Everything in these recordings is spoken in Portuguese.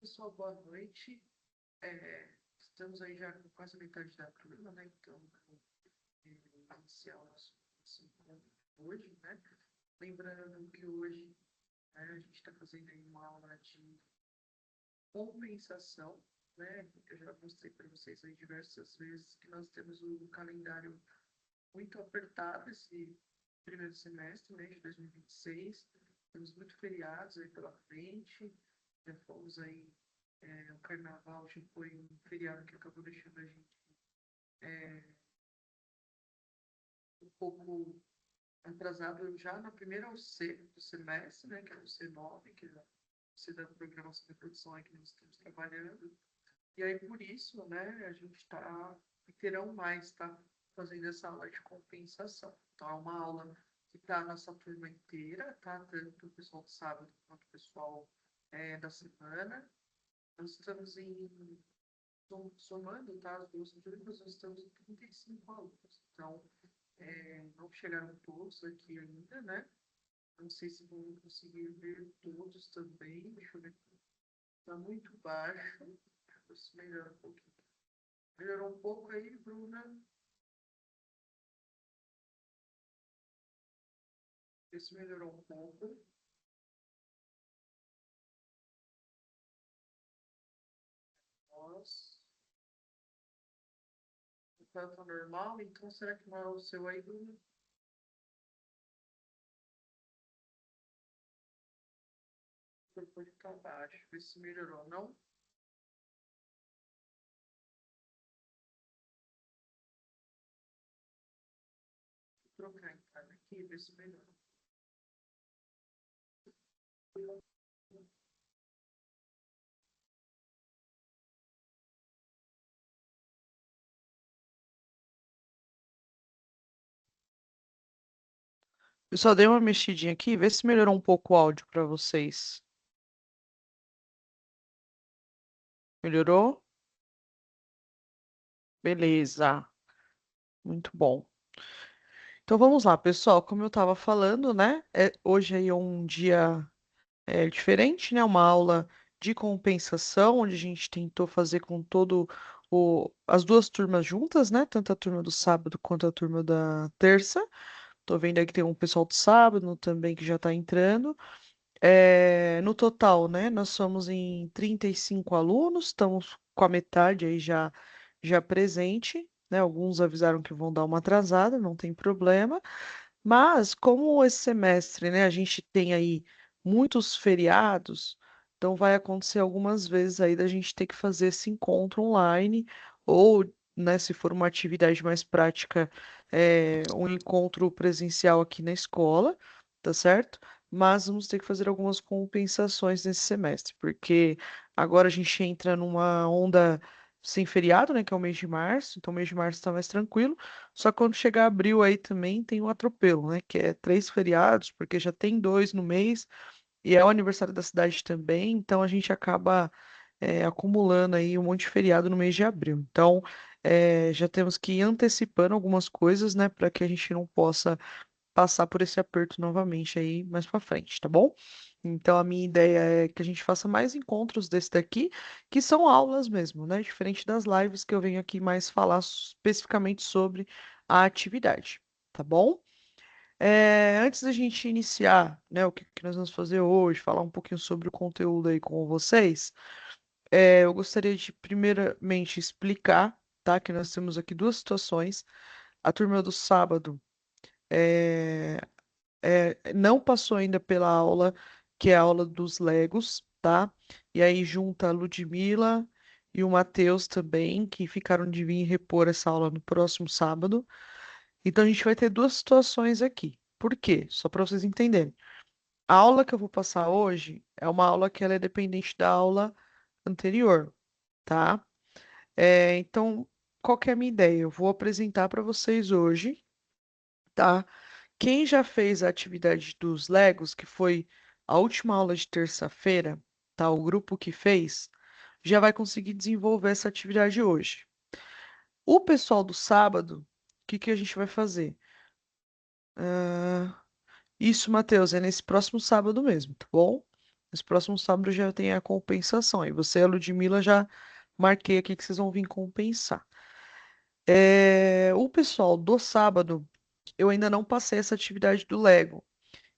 Pessoal, boa noite. Estamos aí já com quase metade da turma, né? Então, iniciar o nosso encontro hoje, né? Lembrando que hoje, né, a gente está fazendo aí uma aula de compensação, né? Eu já mostrei para vocês aí diversas vezes que nós temos um calendário muito apertado esse primeiro semestre, né, de 2026. Temos muitos feriados aí pela frente. Já fomos aí, o carnaval já foi um feriado que acabou deixando a gente um pouco atrasado já na primeira C do semestre, né, que é o C9, que é o C da programação de produção aí que nós estamos trabalhando. E aí, por isso, né, a gente está, e terão mais, tá, fazendo essa aula de compensação. Então, é uma aula que está a nossa turma inteira, tá, tanto o pessoal de sábado quanto o pessoal da semana. Nós estamos somando, tá, as duas turmas, nós estamos em 35 alunos. Então, não chegaram todos aqui ainda, né? Não sei se vão conseguir ver todos também. Deixa eu ver. Está muito baixo. Deixa eu ver se melhora um pouquinho. Melhorou um pouco aí, Bruna? Vê se melhorou um pouco. Nossa. Tá normal? Então, será que não é o seu aí, Bruna? Pode estar baixo. Vê se melhorou, não? Vou trocar então aqui, ver se melhorou. Eu só dei uma mexidinha aqui, vê se melhorou um pouco o áudio para vocês. Melhorou? Beleza. Muito bom. Então vamos lá, pessoal. Como eu estava falando, né? Hoje aí é um dia diferente, né? Uma aula de compensação, onde a gente tentou fazer com as duas turmas juntas, né? Tanto a turma do sábado quanto a turma da terça. Tô vendo aí que tem um pessoal do sábado também que já está entrando. No total, né, nós somos em 35 alunos, estamos com a metade aí já presente, né? Alguns avisaram que vão dar uma atrasada, não tem problema. Mas como esse semestre, né, a gente tem aí muitos feriados, então vai acontecer algumas vezes aí da gente ter que fazer esse encontro online ou, né, se for uma atividade mais prática, um encontro presencial aqui na escola, tá certo? Mas vamos ter que fazer algumas compensações nesse semestre, porque agora a gente entra numa onda sem feriado, né, que é o mês de março, então o mês de março está mais tranquilo. Só que quando chegar abril aí também tem o atropelo, né? Que é 3 feriados, porque já tem 2 no mês, e é o aniversário da cidade também, então a gente acaba acumulando aí um monte de feriado no mês de abril. Então, já temos que ir antecipando algumas coisas, né? Para que a gente não possa passar por esse aperto novamente aí mais para frente, tá bom? Então, a minha ideia é que a gente faça mais encontros desse daqui, que são aulas mesmo, né? Diferente das lives que eu venho aqui mais falar especificamente sobre a atividade, tá bom? Antes da gente iniciar, né, o que nós vamos fazer hoje, falar um pouquinho sobre o conteúdo aí com vocês, eu gostaria de primeiramente explicar, tá, que nós temos aqui duas situações. A turma do sábado é, não passou ainda pela aula, que é a aula dos Legos, tá? E aí junta a Ludmila e o Matheus também, que ficaram de vir repor essa aula no próximo sábado. Então a gente vai ter duas situações aqui. Por quê? Só para vocês entenderem. A aula que eu vou passar hoje é uma aula que ela é dependente da aula anterior, tá? Então, qual que é a minha ideia? Eu vou apresentar para vocês hoje, tá? Quem já fez a atividade dos Legos, que foi a última aula de terça-feira, tá? O grupo que fez, já vai conseguir desenvolver essa atividade hoje. O pessoal do sábado, o que que a gente vai fazer? Isso, Matheus, é nesse próximo sábado mesmo, tá bom? Esse próximo sábado já tem a compensação. E você e a Ludmilla já marquei aqui que vocês vão vir compensar. O pessoal do sábado, eu ainda não passei essa atividade do Lego.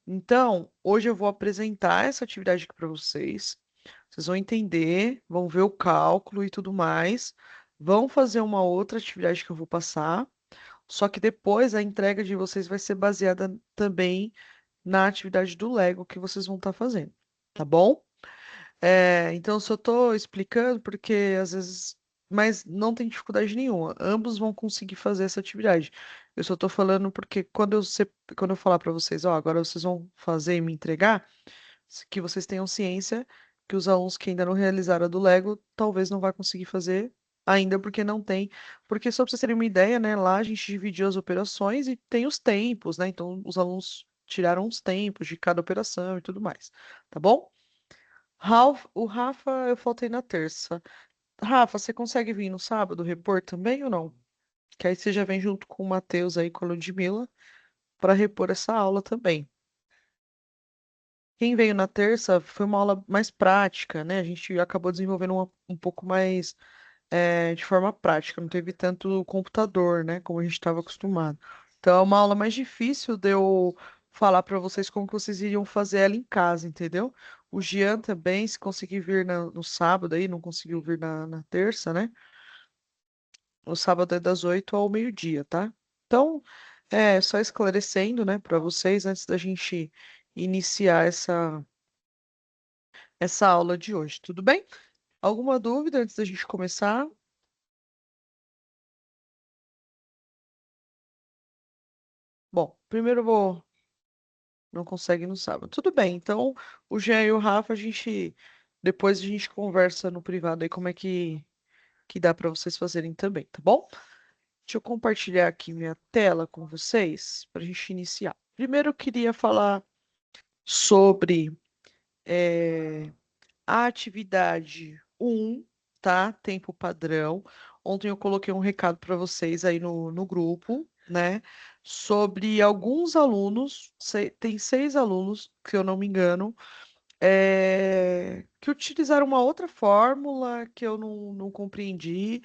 Então, hoje eu vou apresentar essa atividade aqui para vocês. Vocês vão entender, vão ver o cálculo e tudo mais. Vão fazer uma outra atividade que eu vou passar. Só que depois a entrega de vocês vai ser baseada também na atividade do Lego que vocês vão estar fazendo, tá bom? Então, eu só estou explicando porque às vezes. Mas não tem dificuldade nenhuma. Ambos vão conseguir fazer essa atividade. Eu só estou falando porque quando eu falar para vocês, ó, agora vocês vão fazer e me entregar, que vocês tenham ciência que os alunos que ainda não realizaram a do Lego talvez não vai conseguir fazer ainda porque não tem. Porque só para vocês terem uma ideia, né? Lá a gente dividiu as operações e tem os tempos, né? Então os alunos tiraram os tempos de cada operação e tudo mais, tá bom? O Rafa, eu faltei na terça. Rafa, você consegue vir no sábado repor também ou não? Que aí você já vem junto com o Matheus aí, com a Ludmilla, para repor essa aula também. Quem veio na terça foi uma aula mais prática, né? A gente acabou desenvolvendo um pouco mais de forma prática, não teve tanto computador, né? Como a gente estava acostumado. Então é uma aula mais difícil de eu falar para vocês como que vocês iriam fazer ela em casa, entendeu? O Gian também, se conseguir vir no sábado aí, não conseguiu vir na terça, né? O sábado é das 8 ao meio-dia, tá? Então, só esclarecendo, né, para vocês, antes da gente iniciar essa aula de hoje, tudo bem? Alguma dúvida antes da gente começar? Bom, primeiro eu vou. Não consegue no sábado. Tudo bem, então o Jean e o Rafa, depois a gente conversa no privado aí como é que dá para vocês fazerem também, tá bom? Deixa eu compartilhar aqui minha tela com vocês para a gente iniciar. Primeiro eu queria falar sobre eh, a atividade um, tá? Tempo padrão. Ontem eu coloquei um recado para vocês aí no grupo, né? Sobre alguns alunos, tem 6 alunos, se eu não me engano, que utilizaram uma outra fórmula que eu não compreendi.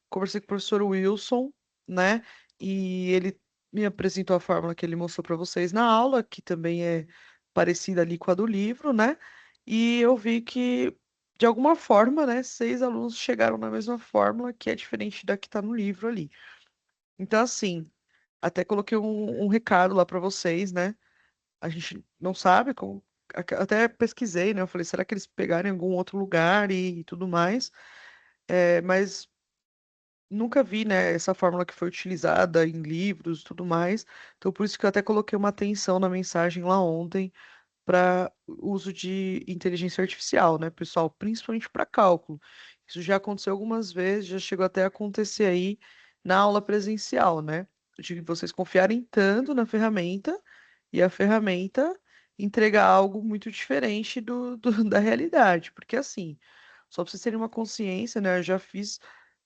Conversei com o professor Wilson, né? E ele me apresentou a fórmula que ele mostrou para vocês na aula, que também é parecida ali com a do livro, né? E eu vi que, de alguma forma, né, 6 alunos chegaram na mesma fórmula, que é diferente da que está no livro ali. Então, assim, até coloquei um recado lá para vocês, né? A gente não sabe como. Até pesquisei, né? Eu falei, será que eles pegaram em algum outro lugar e tudo mais? Mas nunca vi, né, essa fórmula que foi utilizada em livros e tudo mais. Então, por isso que eu até coloquei uma atenção na mensagem lá ontem para uso de inteligência artificial, né, pessoal? Principalmente para cálculo. Isso já aconteceu algumas vezes, já chegou até a acontecer aí na aula presencial, né? De vocês confiarem tanto na ferramenta e a ferramenta entregar algo muito diferente da realidade. Porque assim, só para vocês terem uma consciência, né? Eu já fiz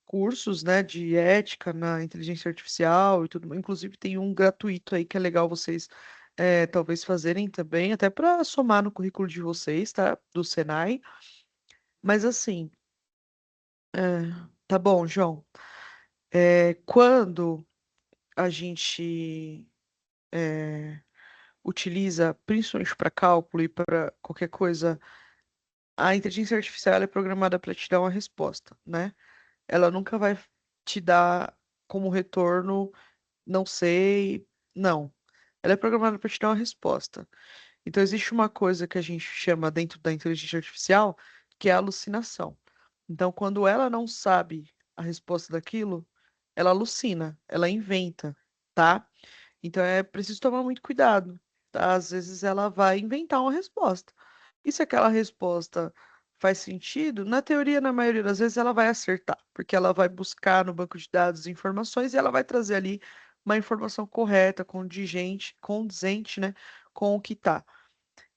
cursos, né, de ética na inteligência artificial e tudo. Inclusive tem um gratuito aí que é legal vocês talvez fazerem também, até para somar no currículo de vocês, tá? Do Senai. Mas assim, tá bom, João. Quando a gente utiliza, principalmente para cálculo e para qualquer coisa, a inteligência artificial ela é programada para te dar uma resposta, né? Ela nunca vai te dar como retorno, não sei, não. Ela é programada para te dar uma resposta. Então, existe uma coisa que a gente chama dentro da inteligência artificial, que é a alucinação. Então, quando ela não sabe a resposta daquilo, ela alucina, ela inventa, tá? Então, é preciso tomar muito cuidado, tá? Às vezes ela vai inventar uma resposta. E se aquela resposta faz sentido, na teoria, na maioria das vezes, ela vai acertar, porque ela vai buscar no banco de dados informações e ela vai trazer ali uma informação correta, condizente, né, com o que tá.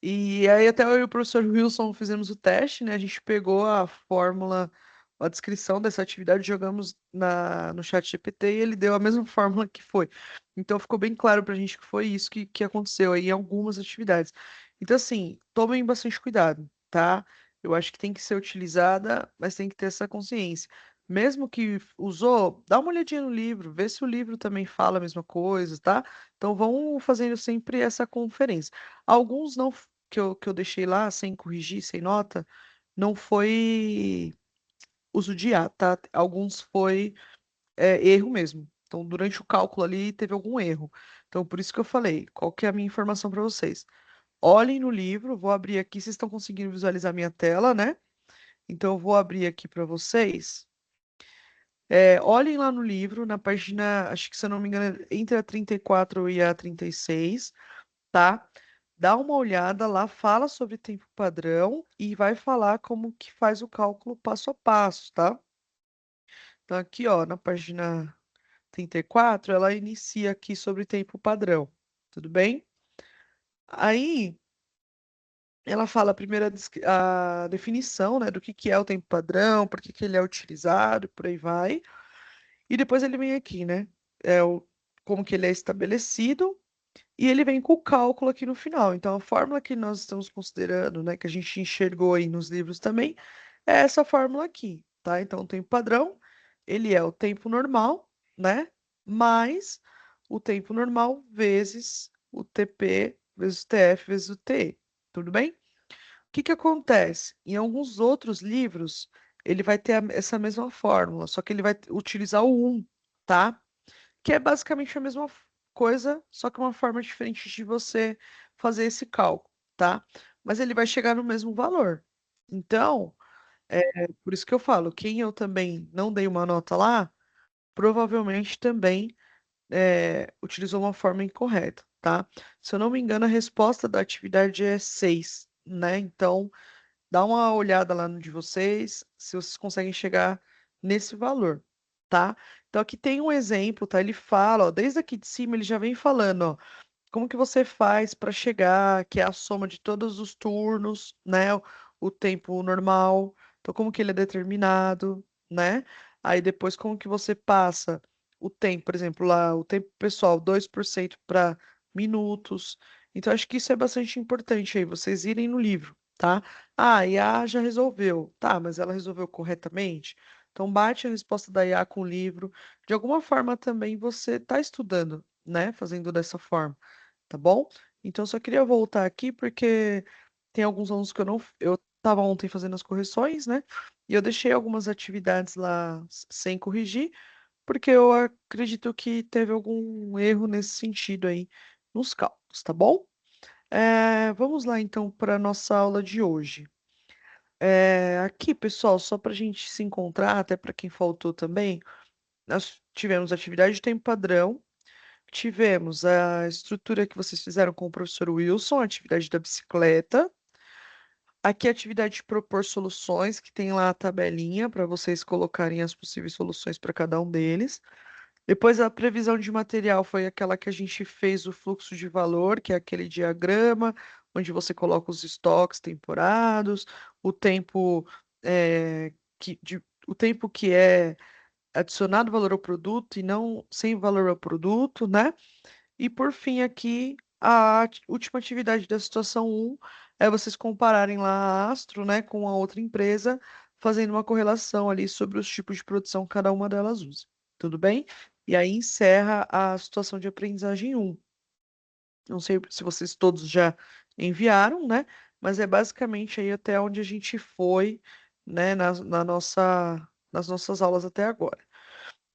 E aí até eu e o professor Wilson fizemos o teste, né? A gente pegou a fórmula, a descrição dessa atividade, jogamos no chat GPT e ele deu a mesma fórmula que foi. Então ficou bem claro pra gente que foi isso que aconteceu aí em algumas atividades. Então, assim, tomem bastante cuidado, tá? Eu acho que tem que ser utilizada, mas tem que ter essa consciência. Mesmo que usou, dá uma olhadinha no livro, vê se o livro também fala a mesma coisa, tá? Então vão fazendo sempre essa conferência. Alguns não que eu deixei lá sem corrigir, sem nota, não foi uso de IA, tá? Alguns foi erro mesmo. Então, durante o cálculo ali, teve algum erro. Então, por isso que eu falei, qual que é a minha informação para vocês? Olhem no livro, vou abrir aqui, vocês estão conseguindo visualizar minha tela, né? Então, eu vou abrir aqui para vocês. Olhem lá no livro, na página, acho que se eu não me engano, entre a 34 e a 36, tá? Dá uma olhada lá, fala sobre tempo padrão e vai falar como que faz o cálculo passo a passo, tá? Então, aqui, ó, na página 34, ela inicia aqui sobre tempo padrão, tudo bem? Aí, ela fala primeiro a definição, né, do que é o tempo padrão, por que que ele é utilizado, por aí vai. E depois ele vem aqui, né, como que ele é estabelecido, e ele vem com o cálculo aqui no final. Então, a fórmula que nós estamos considerando, né, que a gente enxergou aí nos livros também, é essa fórmula aqui, tá? Então, o tempo padrão, ele é o tempo normal, né, mais o tempo normal vezes o TP, vezes o TF, vezes o TE. Tudo bem? O que que acontece? Em alguns outros livros, ele vai ter essa mesma fórmula, só que ele vai utilizar o 1, tá? Que é basicamente a mesma coisa, só que uma forma diferente de você fazer esse cálculo, tá? Mas ele vai chegar no mesmo valor. Então, por isso que eu falo, quem eu também não dei uma nota lá, provavelmente também utilizou uma forma incorreta, tá? Se eu não me engano, a resposta da atividade é 6, né? Então, dá uma olhada lá no de vocês, se vocês conseguem chegar nesse valor, tá? Então aqui tem um exemplo, tá? Ele fala, ó, desde aqui de cima ele já vem falando, ó, como que você faz para chegar, que é a soma de todos os turnos, né? O tempo normal, então como que ele é determinado, né? Aí depois como que você passa o tempo, por exemplo, lá o tempo pessoal, 2% para minutos. Então acho que isso é bastante importante aí, vocês irem no livro, tá? Ah, a IA já resolveu. Tá, mas ela resolveu corretamente? Então bate a resposta da IA com o livro. De alguma forma também você está estudando, né? Fazendo dessa forma, tá bom? Então eu só queria voltar aqui porque tem alguns alunos que eu estava ontem fazendo as correções, né? E eu deixei algumas atividades lá sem corrigir, porque eu acredito que teve algum erro nesse sentido aí nos cálculos, tá bom? Vamos lá então para a nossa aula de hoje. Aqui, pessoal, só para a gente se encontrar, até para quem faltou também, nós tivemos atividade de tempo padrão, tivemos a estrutura que vocês fizeram com o professor Wilson, a atividade da bicicleta. Aqui a atividade de propor soluções, que tem lá a tabelinha para vocês colocarem as possíveis soluções para cada um deles. Depois a previsão de material foi aquela que a gente fez o fluxo de valor, que é aquele diagrama, onde você coloca os estoques temporados, o tempo, o tempo que é adicionado valor ao produto e não sem valor ao produto, né? E por fim, aqui, a última atividade da situação um é vocês compararem lá a Astro, né, com a outra empresa, fazendo uma correlação ali sobre os tipos de produção que cada uma delas usa. Tudo bem? E aí encerra a situação de aprendizagem um. Não sei se vocês todos já enviaram, né? Mas é basicamente aí até onde a gente foi, né, nas nossas aulas até agora.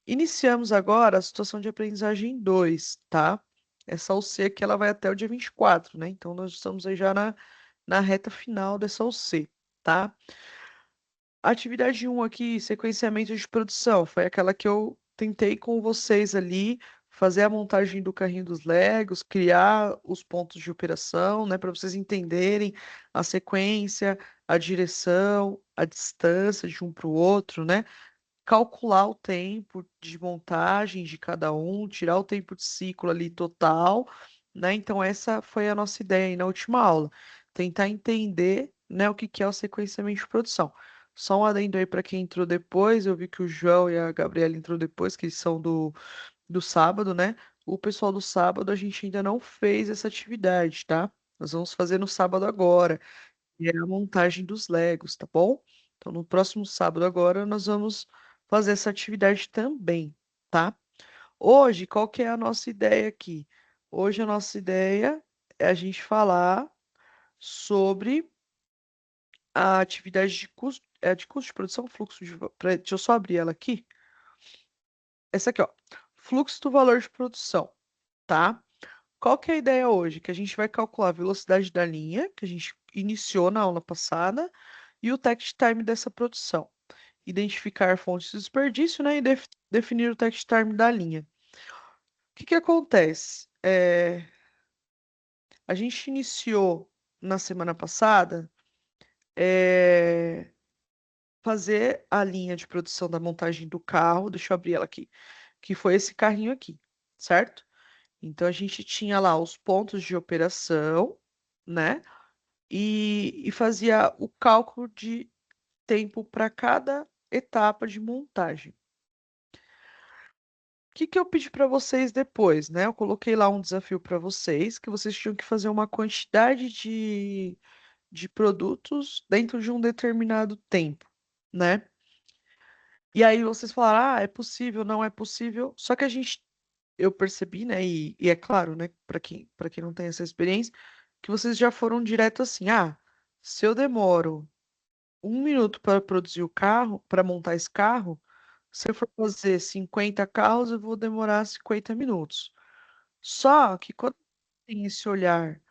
Iniciamos agora a situação de aprendizagem 2, tá? Essa UC aqui ela vai até o dia 24, né? Então nós estamos aí já na reta final dessa UC, tá? Atividade um aqui, sequenciamento de produção, foi aquela que eu tentei com vocês ali fazer a montagem do carrinho dos Legos, criar os pontos de operação, né, para vocês entenderem a sequência, a direção, a distância de um para o outro, né? Calcular o tempo de montagem de cada um, tirar o tempo de ciclo ali total, né? Então essa foi a nossa ideia aí na última aula, tentar entender, né, o que que é o sequenciamento de produção. Só um adendo aí para quem entrou depois, eu vi que o João e a Gabriela entrou depois, que eles são do sábado, né? O pessoal do sábado a gente ainda não fez essa atividade, tá? Nós vamos fazer no sábado agora. que é a montagem dos Legos, tá bom? Então, no próximo sábado agora, nós vamos fazer essa atividade também, tá? Hoje, qual que é a nossa ideia aqui? Hoje a nossa ideia é a gente falar sobre a atividade de custo de produção, fluxo de, deixa eu só abrir ela aqui. Essa aqui, ó, fluxo do valor de produção, tá? Qual que é a ideia hoje? Que a gente vai calcular a velocidade da linha, que a gente iniciou na aula passada, e o takt time dessa produção. Identificar fontes de desperdício, né, e definir o takt time da linha. O que que acontece? A gente iniciou na semana passada é, fazer a linha de produção da montagem do carro. Deixa eu abrir ela aqui, que foi esse carrinho aqui, certo? Então a gente tinha lá os pontos de operação, né? E fazia o cálculo de tempo para cada etapa de montagem. O que que eu pedi para vocês depois, né? Eu coloquei lá um desafio para vocês, que vocês tinham que fazer uma quantidade de produtos dentro de um determinado tempo, né? E aí vocês falaram, ah, é possível, não é possível. Só que eu percebi, né? E é claro, né? Para quem não tem essa experiência, que vocês já foram direto assim, ah, se eu demoro 1 minuto para produzir o carro, para montar esse carro, se eu for fazer 50 carros, eu vou demorar 50 minutos. Só que quando tem esse olhar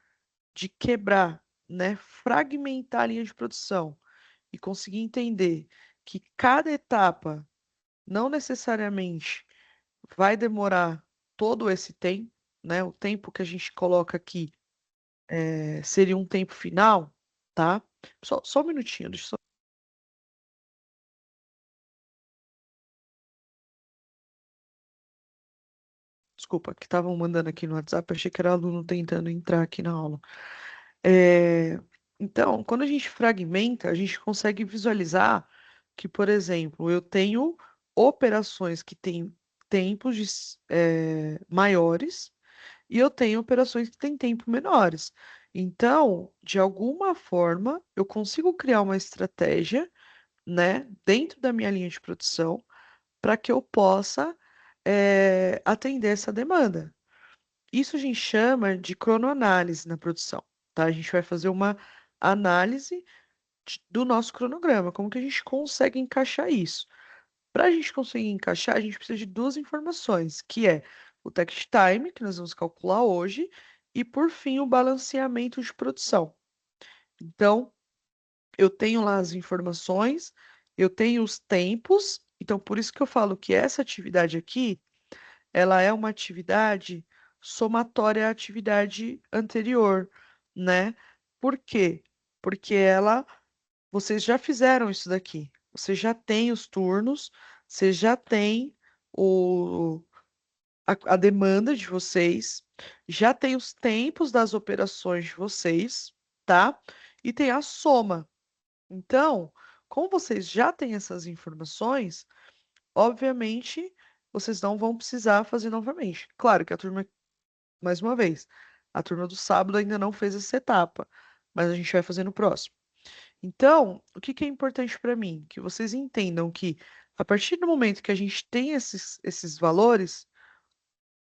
de quebrar, né, fragmentar a linha de produção e conseguir entender que cada etapa não necessariamente vai demorar todo esse tempo, né? O tempo que a gente coloca aqui seria um tempo final, tá? Só um minutinho, deixa eu só. Desculpa, que estavam mandando aqui no WhatsApp, achei que era aluno tentando entrar aqui na aula. É, Então, quando a gente fragmenta, a gente consegue visualizar que, por exemplo, eu tenho operações que têm tempos maiores e eu tenho operações que têm tempo menores. Então, de alguma forma, eu consigo criar uma estratégia, né, dentro da minha linha de produção para que eu possa, atender essa demanda. Isso a gente chama de cronoanálise na produção, tá? A gente vai fazer uma análise do nosso cronograma, como que a gente consegue encaixar isso. Para a gente conseguir encaixar, a gente precisa de duas informações, que é o text time, que nós vamos calcular hoje, e por fim o balanceamento de produção. Então, eu tenho lá as informações, eu tenho os tempos, então por isso que eu falo que essa atividade aqui ela é uma atividade somatória à atividade anterior, né? Por quê? Porque vocês já fizeram isso daqui. Você já tem os turnos, você já tem o, a demanda de vocês, já tem os tempos das operações de vocês, tá? E tem a soma. Então, como vocês já têm essas informações, obviamente, vocês não vão precisar fazer novamente. Claro que a turma, mais uma vez, a turma do sábado ainda não fez essa etapa, mas a gente vai fazer no próximo. Então, o que que é importante para mim? Que vocês entendam que a partir do momento que a gente tem esses valores,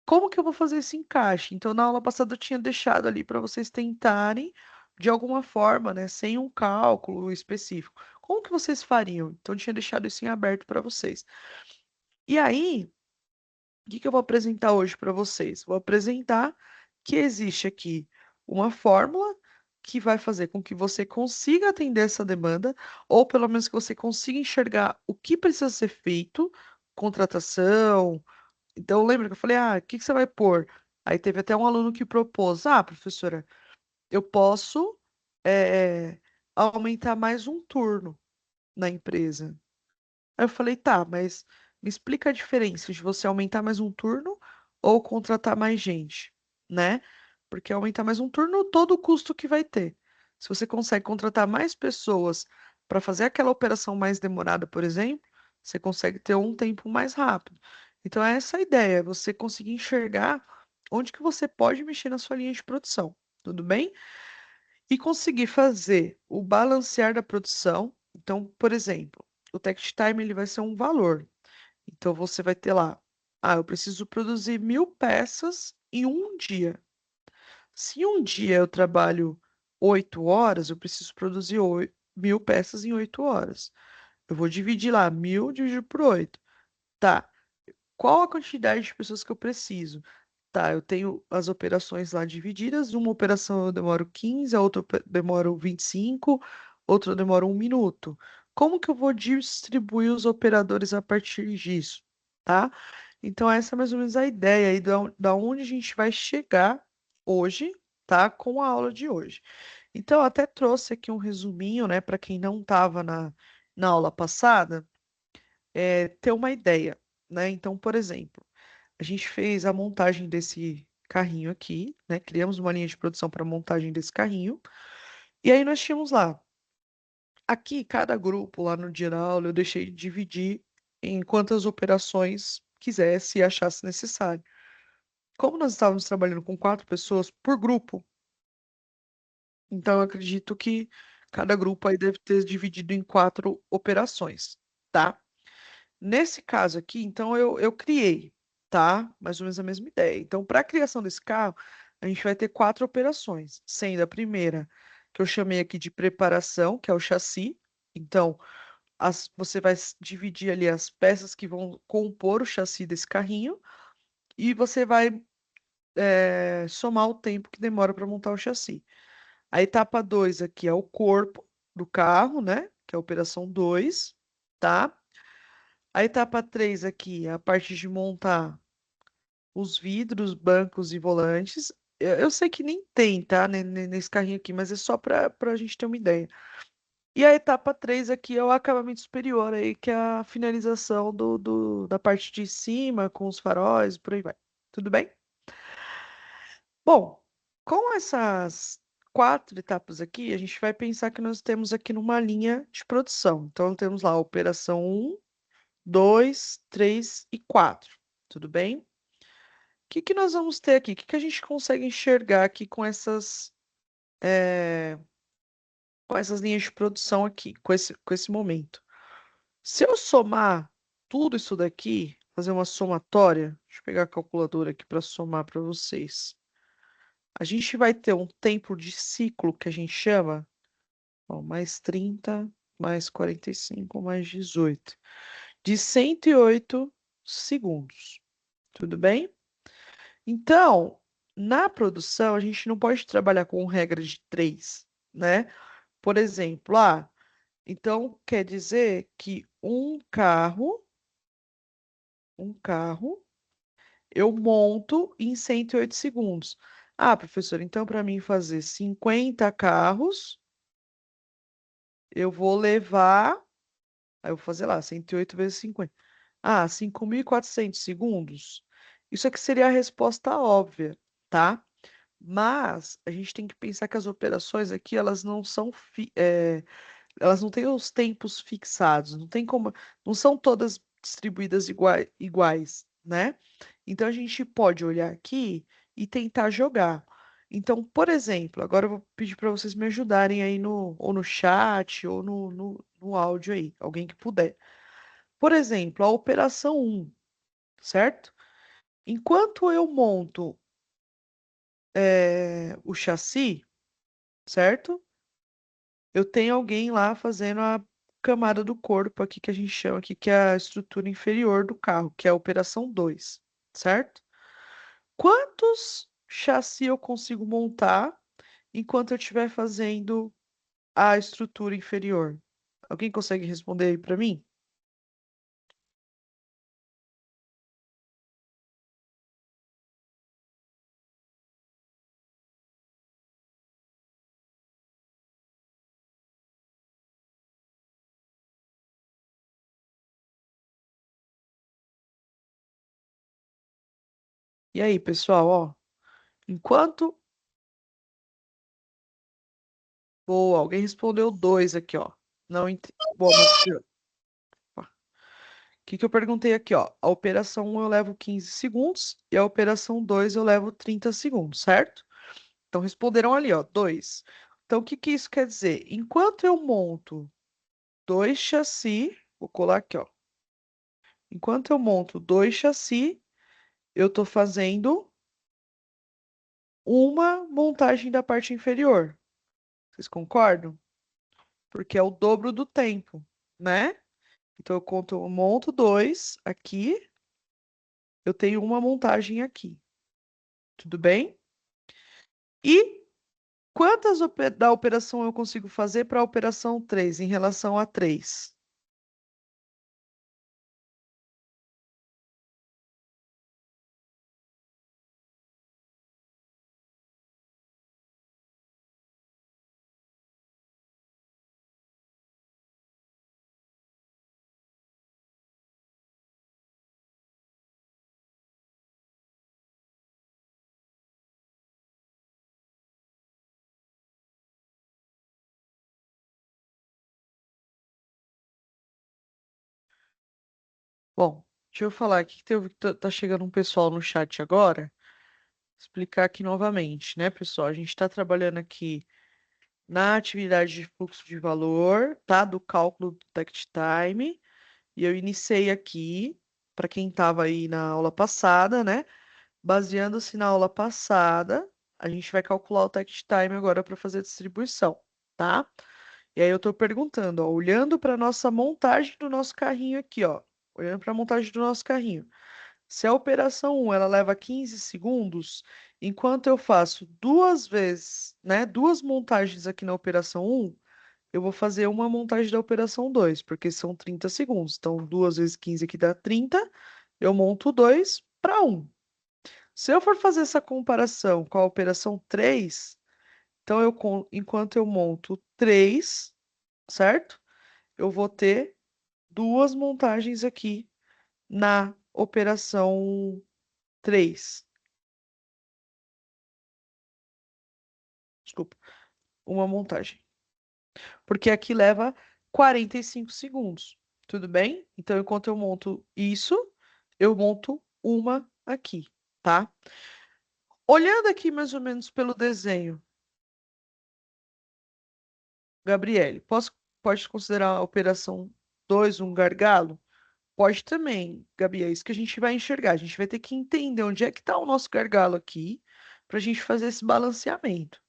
como que eu vou fazer esse encaixe? Então, na aula passada eu tinha deixado ali para vocês tentarem, de alguma forma, né, sem um cálculo específico. Como que vocês fariam? Então, eu tinha deixado isso em aberto para vocês. E aí, o que que eu vou apresentar hoje para vocês? Vou apresentar que existe aqui uma fórmula que vai fazer com que você consiga atender essa demanda, ou pelo menos que você consiga enxergar o que precisa ser feito, contratação. Então, lembra que eu falei, ah, o que que você vai pôr? Aí teve até um aluno que propôs, ah, professora, eu posso eh, aumentar mais um turno na empresa. Aí eu falei, tá, mas me explica a diferença de você aumentar mais um turno ou contratar mais gente, né? Porque aumentar mais um turno, todo o custo que vai ter. Se você consegue contratar mais pessoas para fazer aquela operação mais demorada, por exemplo, você consegue ter um tempo mais rápido. Então, é essa a ideia, é você conseguir enxergar onde que você pode mexer na sua linha de produção, tudo bem? e conseguir fazer o balancear da produção. Então, por exemplo, o text time ele vai ser um valor. Então, você vai ter lá, eu preciso produzir 1.000 peças em um dia. Se um dia eu trabalho 8 horas, eu preciso produzir 1.000 peças em 8 horas. Eu vou dividir lá, 1.000 dividido por 8. Tá. Qual a quantidade de pessoas que eu preciso? Tá, eu tenho as operações lá divididas. Uma operação eu demoro 15, a outra demoro 25, outra eu demoro 1 minuto. Como que eu vou distribuir os operadores a partir disso? Tá? Então, essa é mais ou menos a ideia aí da onde a gente vai chegar hoje, tá? Com a aula de hoje. Então, eu até trouxe aqui um resuminho, né, para quem não estava na aula passada, ter uma ideia, né? Então, por exemplo, a gente fez a montagem desse carrinho aqui, né? Criamos uma linha de produção para montagem desse carrinho. E aí nós tínhamos lá, aqui, cada grupo lá no dia da aula, eu deixei de dividir em quantas operações quisesse e achasse necessário. Como nós estávamos trabalhando com 4 pessoas por grupo, então eu acredito que cada grupo aí deve ter dividido em 4 operações, tá? Nesse caso aqui, então eu criei, tá? Mais ou menos a mesma ideia. Então, para a criação desse carro, a gente vai ter 4 operações, sendo a primeira, que eu chamei aqui de preparação, que é o chassi. Então, você vai dividir ali as peças que vão compor o chassi desse carrinho e você vai somar o tempo que demora para montar o chassi. A etapa 2 aqui é o corpo do carro, né? Que é a operação 2, tá? A etapa 3 aqui é a parte de montar os vidros, bancos e volantes. Eu sei que nem tem, tá? Nesse carrinho aqui, mas é só para a gente ter uma ideia. E a etapa 3 aqui é o acabamento superior aí, que é a finalização da parte de cima, com os faróis, por aí vai. Tudo bem? Bom, com essas 4 etapas aqui, a gente vai pensar que nós temos aqui numa linha de produção. Então, temos lá a operação 1, 2, 3 e 4. Tudo bem? O que nós vamos ter aqui? O que a gente consegue enxergar aqui com essas linhas de produção aqui, com esse momento? Se eu somar tudo isso daqui, fazer uma somatória, deixa eu pegar a calculadora aqui para somar para vocês. A gente vai ter um tempo de ciclo que a gente chama, ó, mais 30, mais 45, mais 18, de 108 segundos. Tudo bem? Então, na produção, a gente não pode trabalhar com regra de 3, né? Por exemplo, então quer dizer que um carro, eu monto em 108 segundos. Professor, então para mim fazer 50 carros, eu vou levar, aí eu vou fazer lá, 108 vezes 50. 5.400 segundos. Isso aqui seria a resposta óbvia, tá? Mas a gente tem que pensar que as operações aqui, elas não têm os tempos fixados, não tem como, não são todas distribuídas iguais, né? Então a gente pode olhar aqui e tentar jogar. Então, por exemplo, agora eu vou pedir para vocês me ajudarem aí ou no chat ou no áudio aí, alguém que puder. Por exemplo, a operação 1, certo? Enquanto eu monto o chassi, certo? Eu tenho alguém lá fazendo a camada do corpo aqui que a gente chama aqui, que é a estrutura inferior do carro, que é a operação 2, certo? Quantos chassi eu consigo montar enquanto eu estiver fazendo a estrutura inferior? Alguém consegue responder aí para mim? E aí, pessoal, ó, enquanto. Boa, alguém respondeu 2 aqui, ó. Não entendi. Bom, mas aqui, ó. O que eu perguntei aqui, ó? A operação 1 eu levo 15 segundos e a operação 2 eu levo 30 segundos, certo? Então responderam ali, ó, 2. Então, o que que isso quer dizer? Enquanto eu monto dois chassi, vou colar aqui, ó. Enquanto eu monto dois chassi, eu estou fazendo uma montagem da parte inferior. Vocês concordam? Porque é o dobro do tempo, né? Então eu monto dois aqui, eu tenho uma montagem aqui. Tudo bem? E quantas da operação eu consigo fazer para a operação 3 em relação a 3? Bom, deixa eu falar aqui que tá chegando um pessoal no chat agora. Explicar aqui novamente, né, pessoal? A gente está trabalhando aqui na atividade de fluxo de valor, tá? Do cálculo do takt time. E eu iniciei aqui, para quem estava aí na aula passada, né? Baseando-se na aula passada, a gente vai calcular o takt time agora para fazer a distribuição, tá? E aí eu estou perguntando, ó, olhando para a nossa montagem do nosso carrinho aqui, ó. Olhando para a montagem do nosso carrinho. Se a operação 1 ela leva 15 segundos, enquanto eu faço duas vezes, né, duas montagens aqui na operação 1, eu vou fazer uma montagem da operação 2, porque são 30 segundos. Então, 2 vezes 15 aqui dá 30, eu monto 2 para 1. Se eu for fazer essa comparação com a operação 3, então enquanto eu monto 3, certo? Eu vou ter duas montagens aqui na operação 3. Desculpa, uma montagem. Porque aqui leva 45 segundos. Tudo bem? Então, enquanto eu monto isso, eu monto uma aqui, tá? Olhando aqui mais ou menos pelo desenho, Gabriele, pode considerar a operação 2 um gargalo? Pode também, Gabi, é isso que a gente vai enxergar. A gente vai ter que entender onde é que está o nosso gargalo aqui, para a gente fazer esse balanceamento.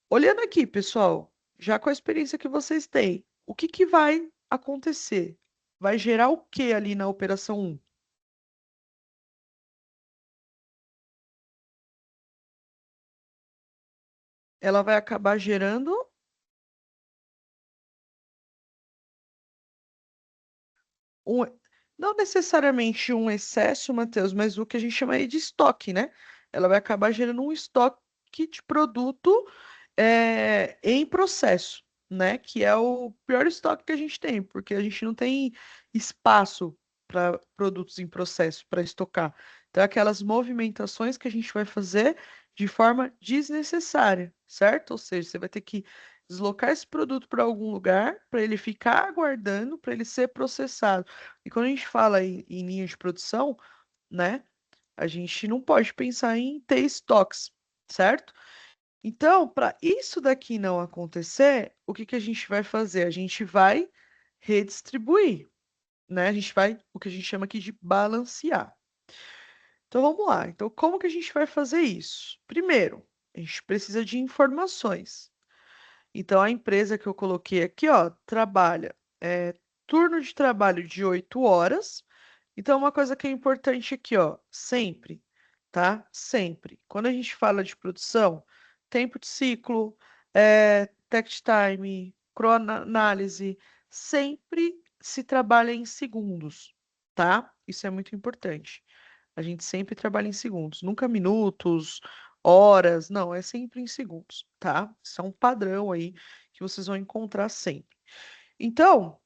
Olhando aqui, pessoal, já com a experiência que vocês têm, o que que vai acontecer? Vai gerar o que ali na operação 1? Ela vai acabar gerando um, não necessariamente um excesso, Matheus, mas o que a gente chama aí de estoque, né? Ela vai acabar gerando um estoque de produto em processo, né? Que é o pior estoque que a gente tem, porque a gente não tem espaço para produtos em processo para estocar. Então, aquelas movimentações que a gente vai fazer de forma desnecessária, certo? Ou seja, você vai ter que deslocar esse produto para algum lugar para ele ficar aguardando, para ele ser processado. E quando a gente fala em linha de produção, né? A gente não pode pensar em ter estoques, certo? Então, para isso daqui não acontecer, o que que a gente vai fazer? A gente vai redistribuir, né? A gente vai, o que a gente chama aqui de balancear. Então, vamos lá. Então, como que a gente vai fazer isso? Primeiro, a gente precisa de informações. Então, a empresa que eu coloquei aqui, ó, trabalha turno de trabalho de 8 horas. Então, uma coisa que é importante aqui, ó, sempre, tá? Sempre. Quando a gente fala de produção, tempo de ciclo, takt time, cronoanálise, sempre se trabalha em segundos, tá? Isso é muito importante. A gente sempre trabalha em segundos, nunca minutos, horas, não, é sempre em segundos, tá? Isso é um padrão aí que vocês vão encontrar sempre. Então,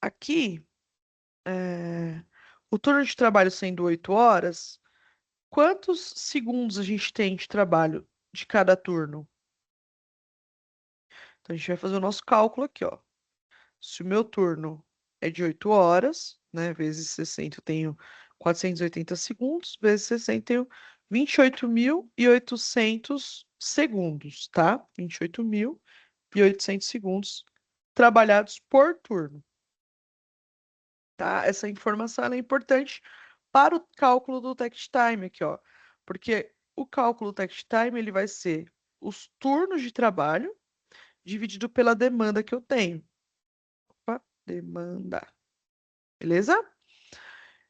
aqui, o turno de trabalho sendo 8 horas, quantos segundos a gente tem de trabalho de cada turno? Então, a gente vai fazer o nosso cálculo aqui, ó. Se o meu turno é de 8 horas, né, vezes 60, eu tenho 480 segundos, vezes 60, eu tenho 28.800 segundos, tá? 28.800 segundos trabalhados por turno, tá? Essa informação ela é importante para o cálculo do text time aqui, ó. Porque o cálculo do text time ele vai ser os turnos de trabalho dividido pela demanda que eu tenho. Opa, demanda. Beleza?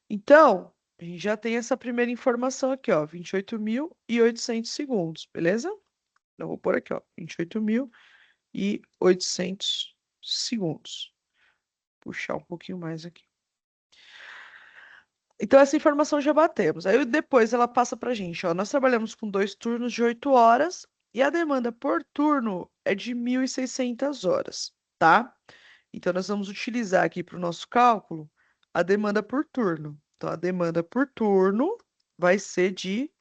Então, a gente já tem essa primeira informação aqui, ó, 28.800 segundos, beleza? Então, vou pôr aqui, ó, 28.800 segundos. Puxar um pouquinho mais aqui. Então, essa informação já batemos. Aí, depois, ela passa para a gente, ó, nós trabalhamos com 2 turnos de 8 horas e a demanda por turno é de 1.600 horas, tá? Então, nós vamos utilizar aqui para o nosso cálculo a demanda por turno. Então, a demanda por turno vai ser de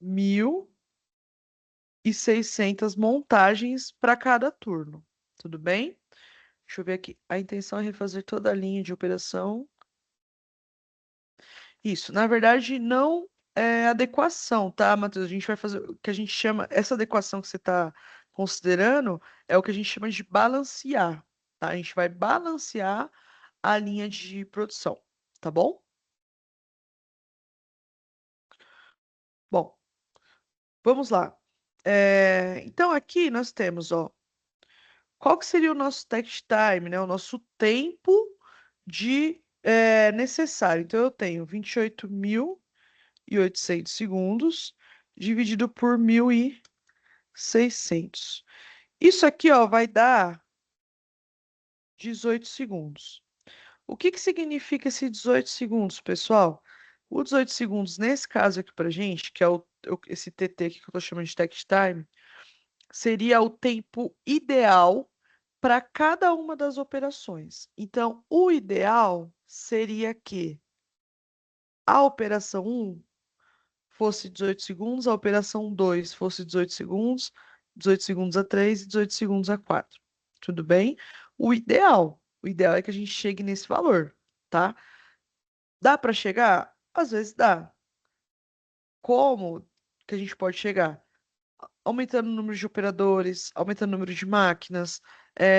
1.600 montagens para cada turno. Tudo bem? Deixa eu ver aqui. A intenção é refazer toda a linha de operação. Isso, na verdade, não é adequação, tá, Matheus? A gente vai fazer o que a gente chama, essa adequação que você está considerando é o que a gente chama de balancear, tá? A gente vai balancear a linha de produção, tá bom? Bom, vamos lá. Então, aqui nós temos, ó, qual que seria o nosso text time, né? O nosso tempo de necessário. Então, eu tenho 28.800 segundos dividido por 1.600. Isso aqui, ó, vai dar 18 segundos. O que que significa esse 18 segundos, pessoal? O 18 segundos, nesse caso aqui pra gente, que é esse TT aqui que eu tô chamando de text time, seria o tempo ideal para cada uma das operações. Então, o ideal seria que a operação 1 fosse 18 segundos, a operação 2 fosse 18 segundos, 18 segundos a 3 e 18 segundos a 4. Tudo bem? O ideal é que a gente chegue nesse valor, tá? Dá para chegar? Às vezes dá. Como que a gente pode chegar? Aumentando o número de operadores, aumentando o número de máquinas,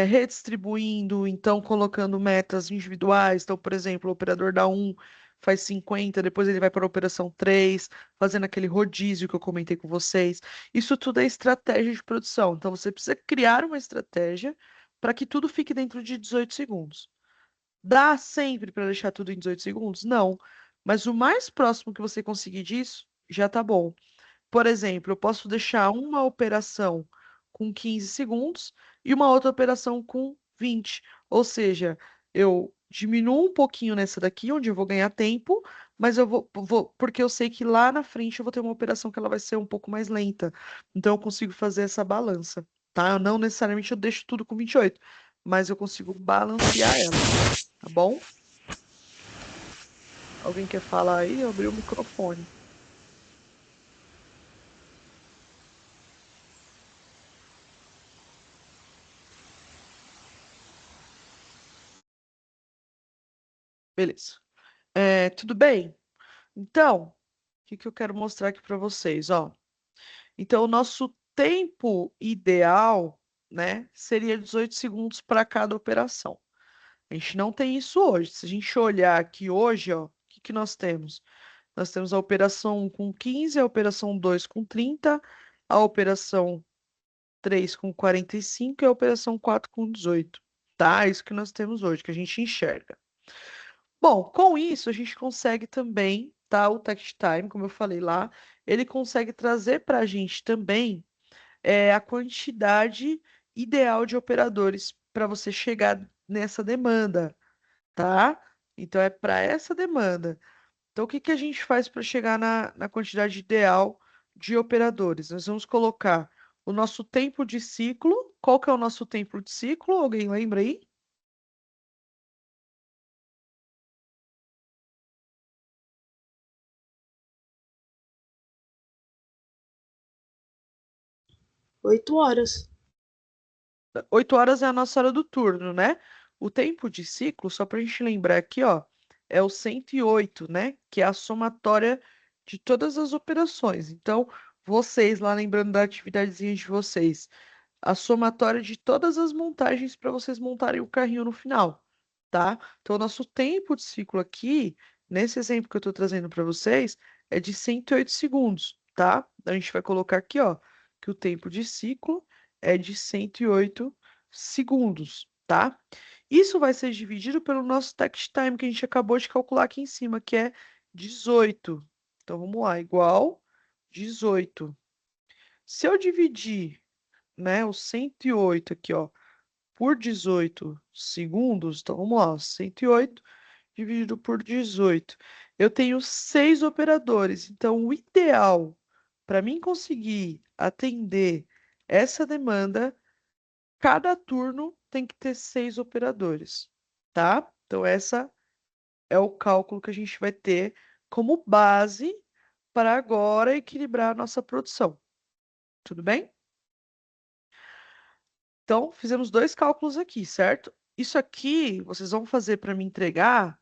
redistribuindo, então colocando metas individuais. Então, por exemplo, o operador da 1 faz 50, depois ele vai para a operação 3, fazendo aquele rodízio que eu comentei com vocês. Isso tudo é estratégia de produção. Então, você precisa criar uma estratégia para que tudo fique dentro de 18 segundos. Dá sempre para deixar tudo em 18 segundos? Não. Mas o mais próximo que você conseguir disso, já tá bom. Por exemplo, eu posso deixar uma operação com 15 segundos e uma outra operação com 20. Ou seja, eu diminuo um pouquinho nessa daqui, onde eu vou ganhar tempo, mas eu porque eu sei que lá na frente eu vou ter uma operação que ela vai ser um pouco mais lenta. Então eu consigo fazer essa balança, tá? Eu não necessariamente eu deixo tudo com 28, mas eu consigo balancear ela, tá bom? Alguém quer falar aí? Abrir o microfone. Beleza. Tudo bem? Então, o que que eu quero mostrar aqui para vocês, ó? Então, o nosso tempo ideal, né, seria 18 segundos para cada operação. A gente não tem isso hoje. Se a gente olhar aqui hoje, ó, o que que nós temos? Nós temos a operação 1 com 15, a operação 2 com 30, a operação 3 com 45 e a operação 4 com 18. Tá? É isso que nós temos hoje, que a gente enxerga. Bom, com isso a gente consegue também, tá? O text time, como eu falei lá, ele consegue trazer para a gente também a quantidade ideal de operadores para você chegar nessa demanda, tá? Então é para essa demanda. Então o que que a gente faz para chegar na quantidade ideal de operadores? Nós vamos colocar o nosso tempo de ciclo. Qual que é o nosso tempo de ciclo? Alguém lembra aí? 8 horas. 8 horas é a nossa hora do turno, né? O tempo de ciclo, só para a gente lembrar aqui, ó, é o 108, né? Que é a somatória de todas as operações. Então, vocês lá, lembrando da atividadezinha de vocês, a somatória de todas as montagens para vocês montarem o carrinho no final, tá? Então, o nosso tempo de ciclo aqui, nesse exemplo que eu estou trazendo para vocês, é de 108 segundos, tá? A gente vai colocar aqui, ó, que o tempo de ciclo é de 108 segundos, tá? Isso vai ser dividido pelo nosso takt time que a gente acabou de calcular aqui em cima, que é 18. Então, vamos lá, igual 18. Se eu dividir, né, o 108 aqui, ó, por 18 segundos, então vamos lá, 108 dividido por 18. Eu tenho 6 operadores, então o ideal para mim conseguir atender essa demanda, cada turno tem que ter 6 operadores, tá? Então essa é o cálculo que a gente vai ter como base para agora equilibrar a nossa produção. Tudo bem? Então, fizemos dois cálculos aqui, certo? Isso aqui vocês vão fazer para me entregar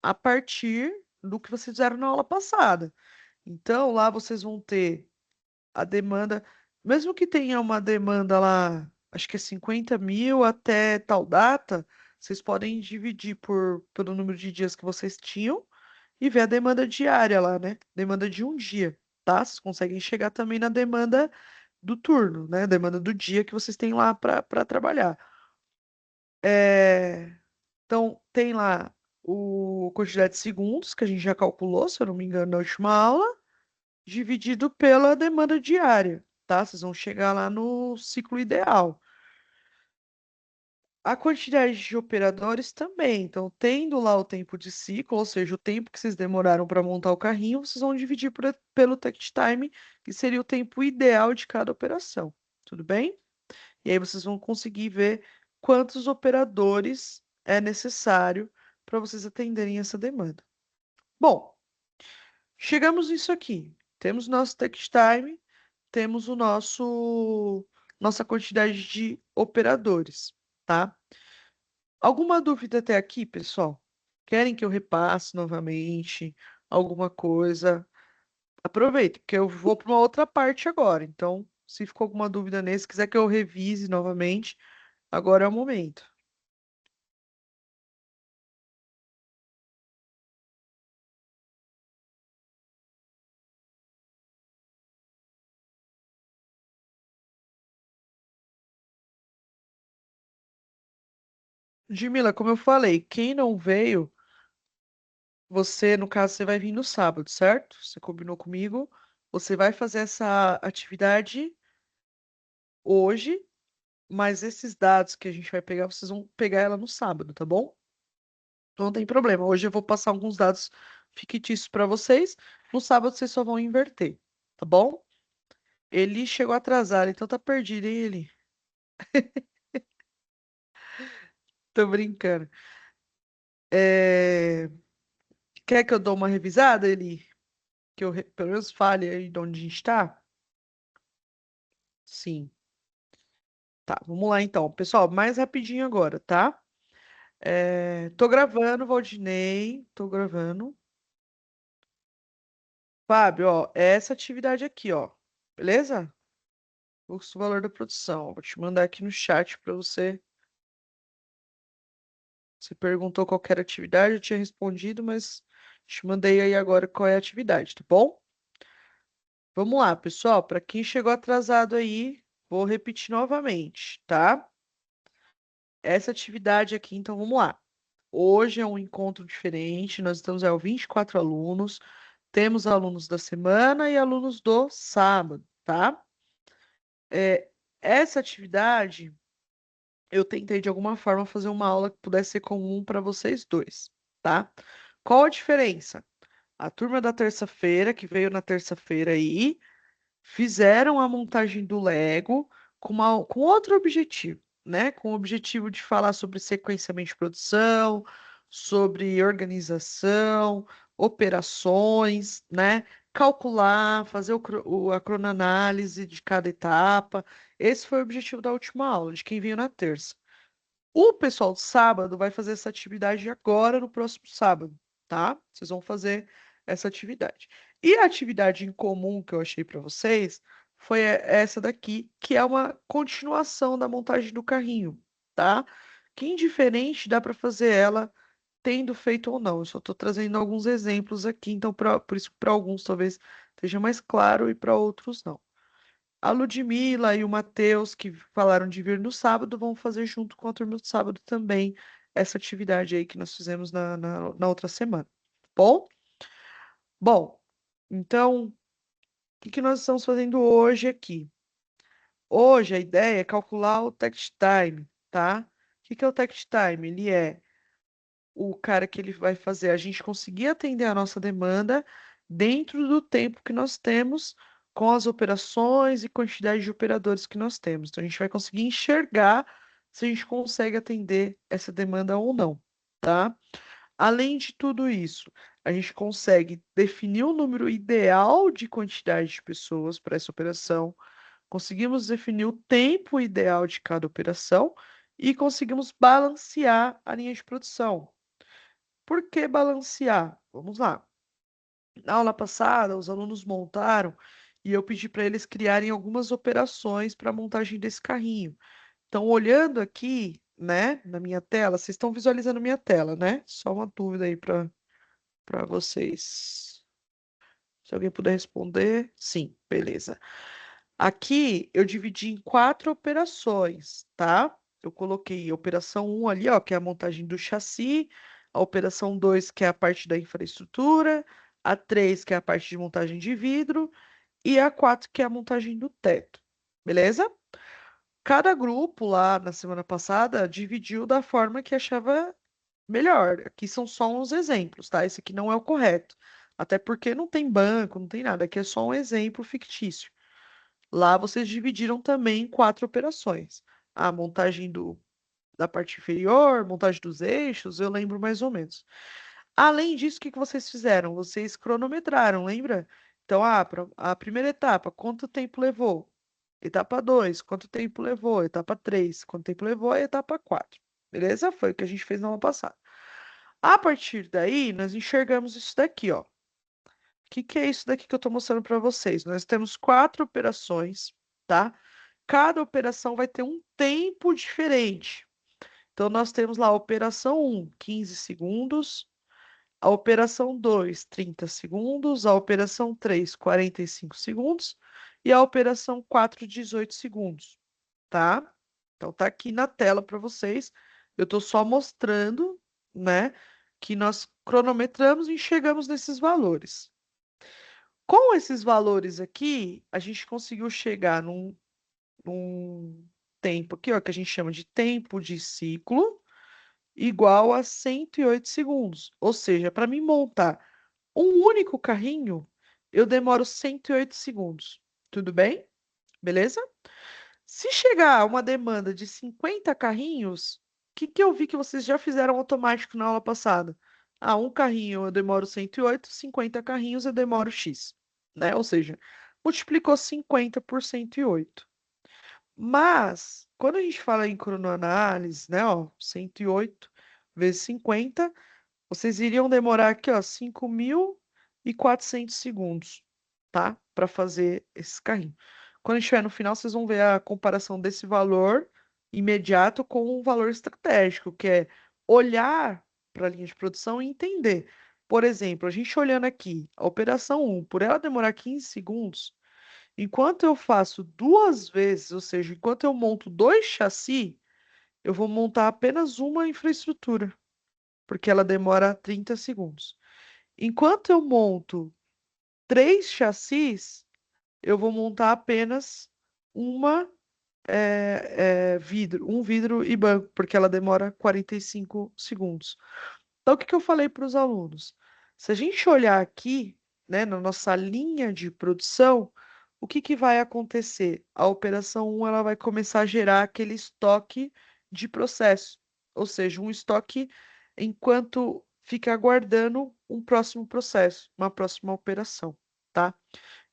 a partir do que vocês fizeram na aula passada. Então, lá vocês vão ter a demanda, mesmo que tenha uma demanda lá, acho que é 50 mil até tal data, vocês podem dividir pelo número de dias que vocês tinham e ver a demanda diária lá, né? Demanda de um dia, tá? Vocês conseguem chegar também na demanda do turno, né? Demanda do dia que vocês têm lá para trabalhar. É, então, tem lá o quantidade de segundos, que a gente já calculou, se eu não me engano, na última aula, dividido pela demanda diária, tá? Vocês vão chegar lá no ciclo ideal. A quantidade de operadores também. Então, tendo lá o tempo de ciclo, ou seja, o tempo que vocês demoraram para montar o carrinho, vocês vão dividir pelo takt time, que seria o tempo ideal de cada operação. Tudo bem? E aí vocês vão conseguir ver quantos operadores é necessário para vocês atenderem essa demanda. Bom, chegamos nisso aqui. Temos nosso takt time, temos o nossa quantidade de operadores, tá? Alguma dúvida até aqui, pessoal? Querem que eu repasse novamente alguma coisa? Aproveita, porque eu vou para uma outra parte agora. Então, se ficou alguma dúvida nesse, quiser que eu revise novamente, agora é o momento. Jamila, como eu falei, quem não veio, você, no caso, você vai vir no sábado, certo? Você combinou comigo. Você vai fazer essa atividade hoje, mas esses dados que a gente vai pegar, vocês vão pegar ela no sábado, tá bom? Não tem problema. Hoje eu vou passar alguns dados fictícios para vocês. No sábado vocês só vão inverter, tá bom? Ele chegou atrasado, então tá perdido, hein, ele? Tô brincando. É, quer que eu dou uma revisada, ele? Que eu pelo menos fale aí de onde a gente tá? Sim. Tá, vamos lá então. Pessoal, mais rapidinho agora, tá? Tô gravando, Valdinei. Tô gravando. Fábio, ó, é essa atividade aqui, ó. Beleza? Fluxo do valor da produção. Vou te mandar aqui no chat para você. Você perguntou qual que era a atividade, eu tinha respondido, mas te mandei aí agora qual é a atividade, tá bom? Vamos lá, pessoal. Para quem chegou atrasado aí, vou repetir novamente, tá? Essa atividade aqui, então vamos lá. Hoje é um encontro diferente, nós estamos aí, 24 alunos, temos alunos da semana e alunos do sábado, tá? É, essa atividade, eu tentei de alguma forma fazer uma aula que pudesse ser comum para vocês dois, tá? Qual a diferença? A turma da terça-feira, que veio na terça-feira aí, fizeram a montagem do Lego com outro objetivo, né? Com o objetivo de falar sobre sequenciamento de produção, sobre organização, operações, né? Calcular, fazer a cronoanálise de cada etapa. Esse foi o objetivo da última aula, de quem veio na terça. O pessoal do sábado vai fazer essa atividade agora no próximo sábado, tá? Vocês vão fazer essa atividade. E a atividade em comum que eu achei para vocês foi essa daqui, que é uma continuação da montagem do carrinho, tá? Que indiferente dá para fazer ela tendo feito ou não. Eu só estou trazendo alguns exemplos aqui, então por isso que para alguns talvez esteja mais claro e para outros não. A Ludmila e o Matheus, que falaram de vir no sábado, vão fazer junto com a turma do sábado também essa atividade aí que nós fizemos na outra semana. Bom? Bom, então, o que que nós estamos fazendo hoje aqui? Hoje a ideia é calcular o text time, tá? O que que é o text time? Ele é o cara que ele vai fazer a gente conseguir atender a nossa demanda dentro do tempo que nós temos, com as operações e quantidade de operadores que nós temos. Então, a gente vai conseguir enxergar se a gente consegue atender essa demanda ou não, tá? Além de tudo isso, a gente consegue definir o número ideal de quantidade de pessoas para essa operação, conseguimos definir o tempo ideal de cada operação e conseguimos balancear a linha de produção. Por que balancear? Vamos lá. Na aula passada, os alunos montaram e eu pedi para eles criarem algumas operações para a montagem desse carrinho. Então, olhando aqui, né, na minha tela, vocês estão visualizando minha tela, né? Só uma dúvida aí para vocês. Se alguém puder responder, sim, beleza. Aqui eu dividi em quatro operações, tá? Eu coloquei a operação um ali, ó, que é a montagem do chassi, a operação 2 que é a parte da infraestrutura, a 3 que é a parte de montagem de vidro, e a 4 que é a montagem do teto. Beleza? Cada grupo lá na semana passada dividiu da forma que achava melhor. Aqui são só uns exemplos, tá? Esse aqui não é o correto. Até porque não tem banco, não tem nada. Aqui é só um exemplo fictício. Lá vocês dividiram também em quatro operações. A montagem da parte inferior, montagem dos eixos, eu lembro mais ou menos. Além disso, o que que vocês fizeram? Vocês cronometraram, lembra? Então, a primeira etapa, quanto tempo levou? Etapa 2, quanto tempo levou? Etapa 3, quanto tempo levou? E etapa 4. Beleza? Foi o que a gente fez na aula passada. A partir daí, nós enxergamos isso daqui, ó. O que que é isso daqui que eu estou mostrando para vocês? Nós temos quatro operações, tá? Cada operação vai ter um tempo diferente. Então, nós temos lá a operação um, 15 segundos, a operação 2, 30 segundos, a operação 3, 45 segundos e a operação 4, 18 segundos, tá? Então, tá aqui na tela para vocês. Eu estou só mostrando, né, que nós cronometramos e chegamos nesses valores. Com esses valores aqui, a gente conseguiu chegar num tempo aqui, ó, que a gente chama de tempo de ciclo, igual a 108 segundos. Ou seja, para mim montar um único carrinho, eu demoro 108 segundos. Tudo bem? Beleza? Se chegar uma demanda de 50 carrinhos, o que que eu vi que vocês já fizeram automático na aula passada? Ah, um carrinho eu demoro 108, 50 carrinhos eu demoro X, né? Ou seja, multiplicou 50 por 108. Mas, quando a gente fala em cronoanálise, né, ó, 108 vezes 50, vocês iriam demorar aqui, ó, 5.400 segundos, tá? Para fazer esse carrinho. Quando a gente estiver no final, vocês vão ver a comparação desse valor imediato com um valor estratégico, que é olhar para a linha de produção e entender. Por exemplo, a gente olhando aqui, a operação um, por ela demorar 15 segundos, enquanto eu faço duas vezes, ou seja, enquanto eu monto dois chassis, eu vou montar apenas uma infraestrutura, porque ela demora 30 segundos. Enquanto eu monto três chassis, eu vou montar apenas uma um vidro e banco, porque ela demora 45 segundos. Então, o que que eu falei para os alunos? Se a gente olhar aqui, né, na nossa linha de produção, o que que vai acontecer? A operação um ela vai começar a gerar aquele estoque de processo, ou seja, um estoque enquanto fica aguardando um próximo processo, uma próxima operação, tá?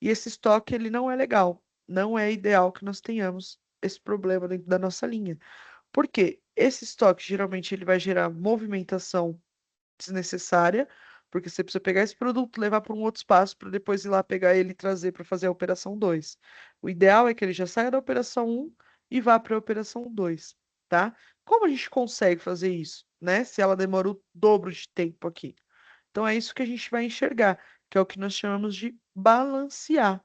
E esse estoque ele não é legal, não é ideal que nós tenhamos esse problema dentro da nossa linha. Por quê? Esse estoque geralmente ele vai gerar movimentação desnecessária, Porque você precisa pegar esse produto, levar para um outro espaço para depois ir lá pegar ele e trazer para fazer a operação 2. O ideal é que ele já saia da operação um e vá para a operação 2, tá? Como a gente consegue fazer isso, né? Se ela demora o dobro de tempo aqui. Então é isso que a gente vai enxergar, que é o que nós chamamos de balancear.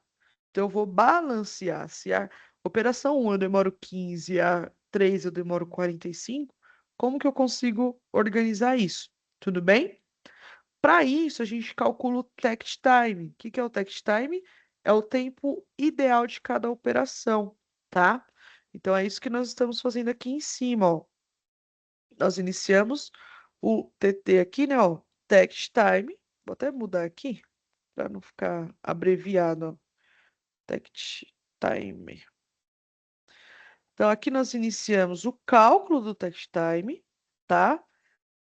Então eu vou balancear. Se a operação um eu demoro 15, a 3 eu demoro 45, como que eu consigo organizar isso? Tudo bem? Para isso, a gente calcula o takt time. O que que é o takt time? É o tempo ideal de cada operação, tá? Então é isso que nós estamos fazendo aqui em cima, ó. Nós iniciamos o TT aqui, né, ó, takt time. Vou até mudar aqui para não ficar abreviado, ó. Takt time. Então aqui nós iniciamos o cálculo do takt time, tá?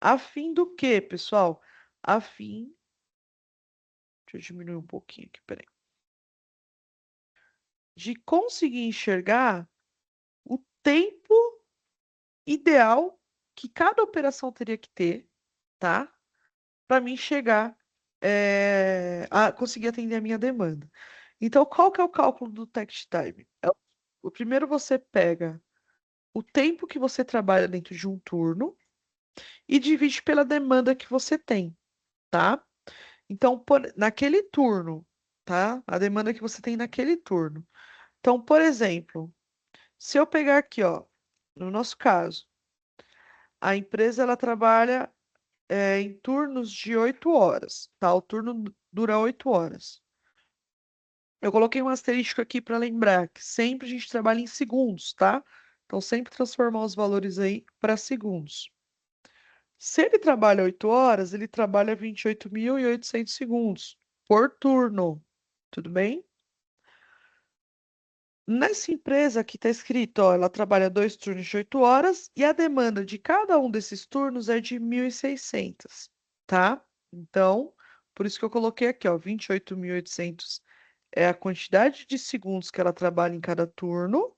A fim do quê, pessoal? A fim, deixa eu diminuir um pouquinho aqui, peraí. De conseguir enxergar o tempo ideal que cada operação teria que ter, tá? Para mim chegar a conseguir atender a minha demanda. Então, qual que é o cálculo do text time? O primeiro você pega o tempo que você trabalha dentro de um turno e divide pela demanda que você tem, tá? Então, naquele turno, tá? A demanda que você tem naquele turno. Então, por exemplo, se eu pegar aqui, ó, no nosso caso, a empresa ela trabalha em turnos de 8 horas, tá? O turno dura 8 horas. Eu coloquei um asterisco aqui para lembrar que sempre a gente trabalha em segundos, tá? Então, sempre transformar os valores aí para segundos. Se ele trabalha 8 horas, ele trabalha 28.800 segundos por turno. Tudo bem? Nessa empresa aqui está escrito, ó, ela trabalha 2 turnos de 8 horas e a demanda de cada um desses turnos é de 1.600, tá? Então, por isso que eu coloquei aqui, ó, 28.800 é a quantidade de segundos que ela trabalha em cada turno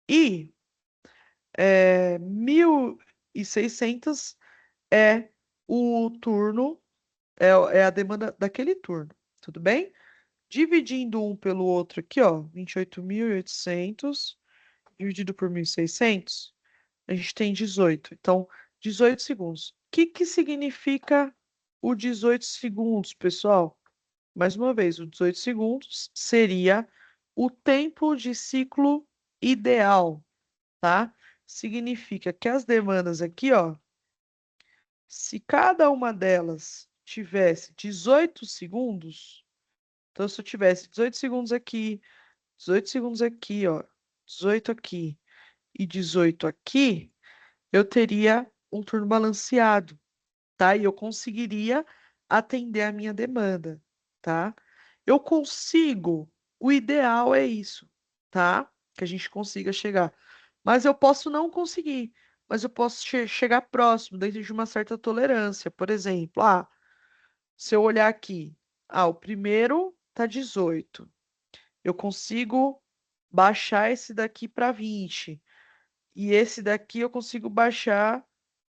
e 1.600 é o turno, é a demanda daquele turno, tudo bem? Dividindo um pelo outro aqui, ó, 28.800 dividido por 1.600, a gente tem 18. Então, 18 segundos. O que que significa o 18 segundos, pessoal? Mais uma vez, o 18 segundos seria o tempo de ciclo ideal, tá? Significa que as demandas aqui, ó, se cada uma delas tivesse 18 segundos, então se eu tivesse 18 segundos aqui, 18 segundos aqui, ó, 18 aqui e 18 aqui, eu teria um turno balanceado, tá? E eu conseguiria atender a minha demanda, tá? Eu consigo, o ideal é isso, tá? Que a gente consiga chegar. Mas eu posso não conseguir, mas eu posso chegar próximo, dentro de uma certa tolerância. Por exemplo, se eu olhar aqui, o primeiro tá 18. Eu consigo baixar esse daqui para 20. E esse daqui eu consigo baixar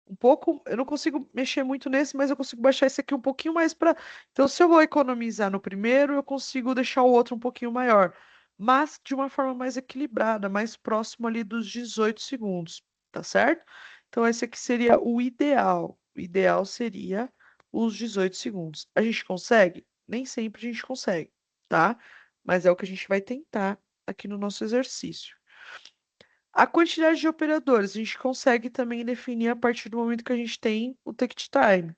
um pouco, eu não consigo mexer muito nesse, mas eu consigo baixar esse aqui um pouquinho mais para. Então, se eu vou economizar no primeiro, eu consigo deixar o outro um pouquinho maior, mas de uma forma mais equilibrada, mais próximo ali dos 18 segundos, tá certo? Então, esse aqui seria o ideal. O ideal seria os 18 segundos. A gente consegue? Nem sempre a gente consegue, tá? Mas é o que a gente vai tentar aqui no nosso exercício. A quantidade de operadores a gente consegue também definir a partir do momento que a gente tem o ticket time.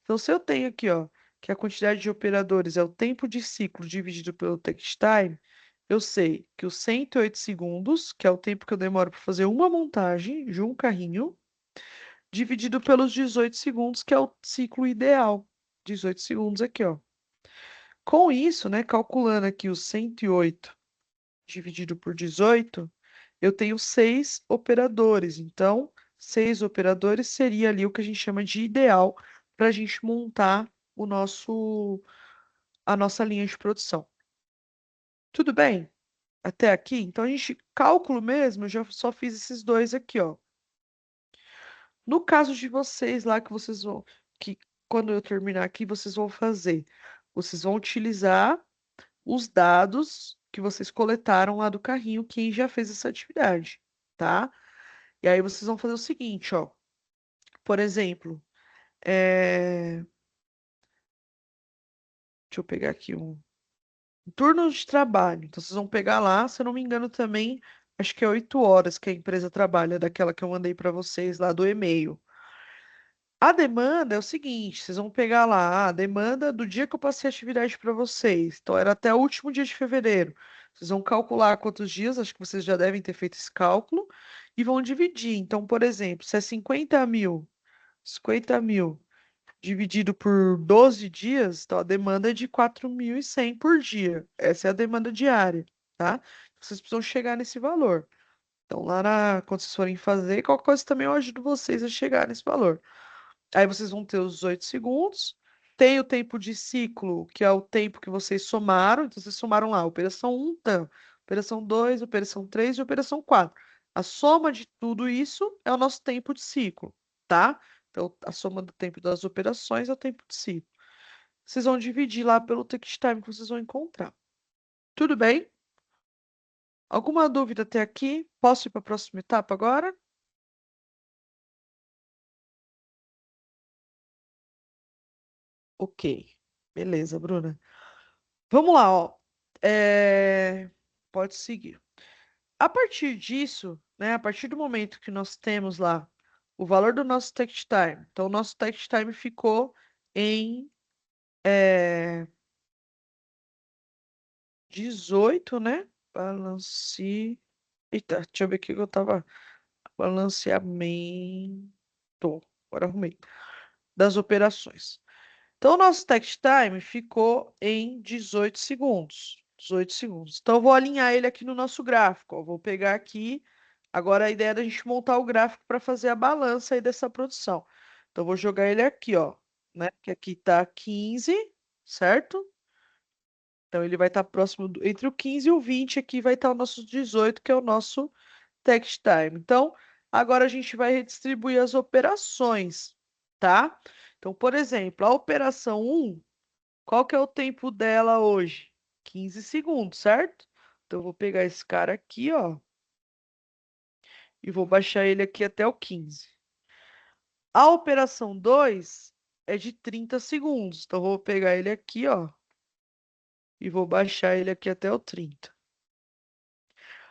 Então, se eu tenho aqui, ó, que a quantidade de operadores é o tempo de ciclo dividido pelo ticket time, eu sei que os 108 segundos, que é o tempo que eu demoro para fazer uma montagem de um carrinho, dividido pelos 18 segundos, que é o ciclo ideal. 18 segundos aqui, ó. Com isso, né, calculando aqui os 108 dividido por 18, eu tenho 6 operadores. Então, 6 operadores seria ali o que a gente chama de ideal para a gente montar a nossa linha de produção. Tudo bem? Até aqui? Então, a gente, cálculo mesmo, eu já só fiz esses dois aqui, ó. No caso de vocês lá, que vocês vão, que quando eu terminar aqui, vocês vão fazer? Vocês vão utilizar os dados que vocês coletaram lá do carrinho, quem já fez essa atividade, tá? E aí vocês vão fazer o seguinte, ó. Por exemplo, deixa eu pegar aqui um turno de trabalho. Então vocês vão pegar lá, se eu não me engano também, acho que é 8 horas que a empresa trabalha, daquela que eu mandei para vocês lá do e-mail. A demanda é o seguinte, vocês vão pegar lá a demanda do dia que eu passei a atividade para vocês. Então era até o último dia de fevereiro. Vocês vão calcular quantos dias, acho que vocês já devem ter feito esse cálculo, e vão dividir. Então, por exemplo, se é 50 mil dividido por 12 dias, então a demanda é de 4.100 por dia. Essa é a demanda diária, tá? Vocês precisam chegar nesse valor. Então, quando vocês forem fazer, qualquer coisa também eu ajudo vocês a chegar nesse valor. Aí vocês vão ter os 8 segundos. Tem o tempo de ciclo, que é o tempo que vocês somaram. Então, vocês somaram lá, operação um tanto, operação 2, operação 3 e operação 4. A soma de tudo isso é o nosso tempo de ciclo, tá? Então, a soma do tempo das operações é o tempo de ciclo. Vocês vão dividir lá pelo text time que vocês vão encontrar. Tudo bem? Alguma dúvida até aqui? Posso ir para a próxima etapa agora? Ok. Beleza, Bruna. Vamos lá, ó. Pode seguir. A partir disso, né, a partir do momento que nós temos lá o valor do nosso text time, então o nosso text time ficou em 18, né? Balance. Eita, deixa eu ver aqui que eu tava. Balanceamento. Agora arrumei. Das operações. Então, o nosso text time ficou em 18 segundos. 18 segundos. Então, eu vou alinhar ele aqui no nosso gráfico. Ó. Vou pegar aqui. Agora, a ideia é da gente montar o gráfico para fazer a balança aí dessa produção. Então, eu vou jogar ele aqui, ó. Né? Que aqui está 15, certo? Então, ele vai estar próximo entre o 15 e o 20. Aqui vai estar o nosso 18, que é o nosso text time. Então, agora a gente vai redistribuir as operações, tá? Então, por exemplo, a operação um. Qual que é o tempo dela hoje? 15 segundos, certo? Então, eu vou pegar esse cara aqui, ó, e vou baixar ele aqui até o 15. A operação 2 é de 30 segundos. Então, eu vou pegar ele aqui, ó, e vou baixar ele aqui até o 30.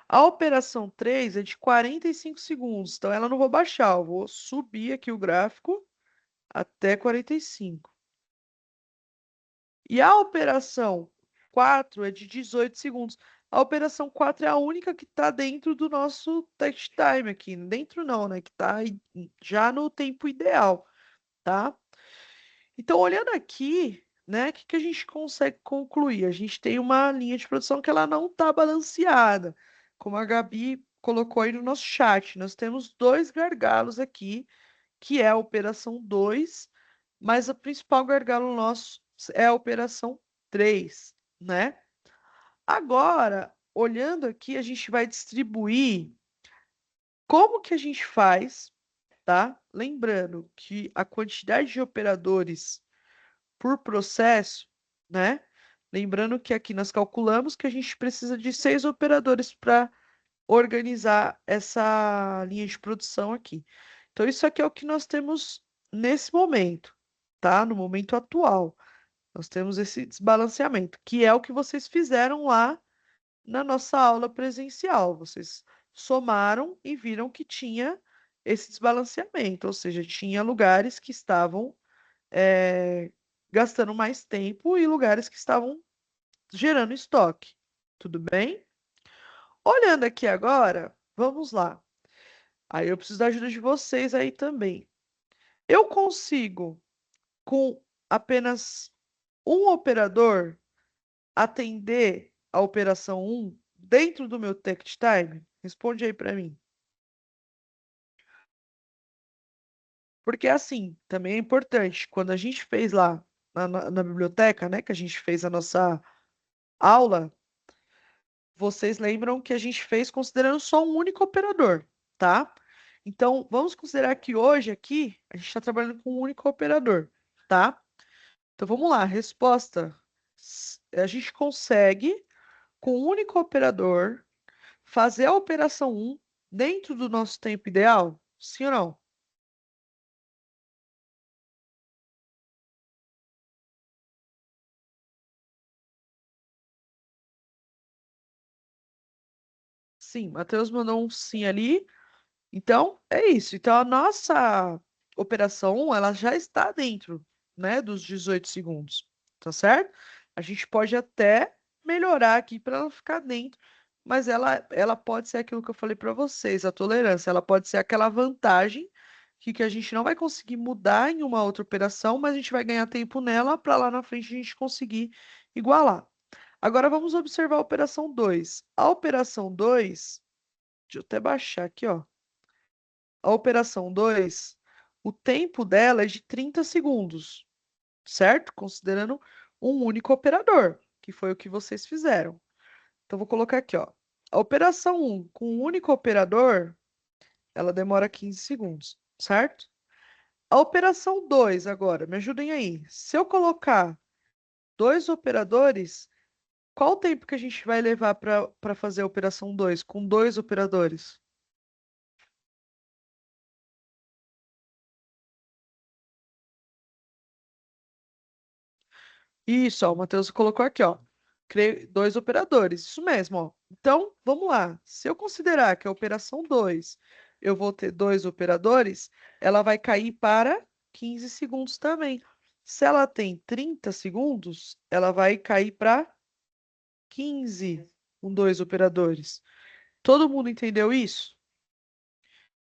A operação 3 é de 45 segundos. Então, ela eu não vou baixar, eu vou subir aqui o gráfico até 45. E a operação 4 é de 18 segundos. A operação 4 é a única que está dentro do nosso text time aqui. Dentro não, né? Que está já no tempo ideal, tá? Então, olhando aqui, né? O que que a gente consegue concluir? A gente tem uma linha de produção que ela não está balanceada. Como a Gabi colocou aí no nosso chat, nós temos dois gargalos aqui, que é a operação 2, mas o principal gargalo nosso é a operação 3, né? Agora, olhando aqui, a gente vai distribuir como que a gente faz, tá? Lembrando que a quantidade de operadores por processo, né? Lembrando que aqui nós calculamos que a gente precisa de 6 operadores para organizar essa linha de produção aqui. Então, isso aqui é o que nós temos nesse momento, tá? No momento atual. Nós temos esse desbalanceamento, que é o que vocês fizeram lá na nossa aula presencial. Vocês somaram e viram que tinha esse desbalanceamento, ou seja, tinha lugares que estavam gastando mais tempo e lugares que estavam gerando estoque. Tudo bem? Olhando aqui agora, vamos lá. Aí eu preciso da ajuda de vocês aí também. Eu consigo, com apenas um operador, atender a operação um dentro do meu text time? Responde aí para mim. Porque assim, também é importante, quando a gente fez lá na biblioteca, né, que a gente fez a nossa aula, vocês lembram que a gente fez considerando só um único operador, tá? Então, vamos considerar que hoje aqui a gente está trabalhando com um único operador. tá? Então vamos lá, resposta. A gente consegue, com um único operador, fazer a operação um dentro do nosso tempo ideal? Sim ou não? Sim, Matheus mandou um sim ali. Então, é isso. Então, a nossa operação 1, ela já está dentro, né, dos 18 segundos, tá certo? A gente pode até melhorar aqui para ela ficar dentro, mas ela pode ser aquilo que eu falei para vocês, a tolerância. Ela pode ser aquela vantagem que a gente não vai conseguir mudar em uma outra operação, mas a gente vai ganhar tempo nela para lá na frente a gente conseguir igualar. Agora vamos observar a operação 2. A operação 2, deixa eu até baixar aqui, ó. A operação 2, o tempo dela é de 30 segundos, certo? Considerando um único operador, que foi o que vocês fizeram. Então, vou colocar aqui, ó. A operação um com um único operador, ela demora 15 segundos, certo? A operação 2 agora, me ajudem aí. Se eu colocar dois operadores, qual o tempo que a gente vai levar para fazer a operação 2 com dois operadores? Isso, ó, o Matheus colocou aqui, ó. Dois operadores, isso mesmo, ó. Então, vamos lá. Se eu considerar que a operação 2 eu vou ter dois operadores, ela vai cair para 15 segundos também. Se ela tem 30 segundos, ela vai cair para 15 com dois operadores. Todo mundo entendeu isso?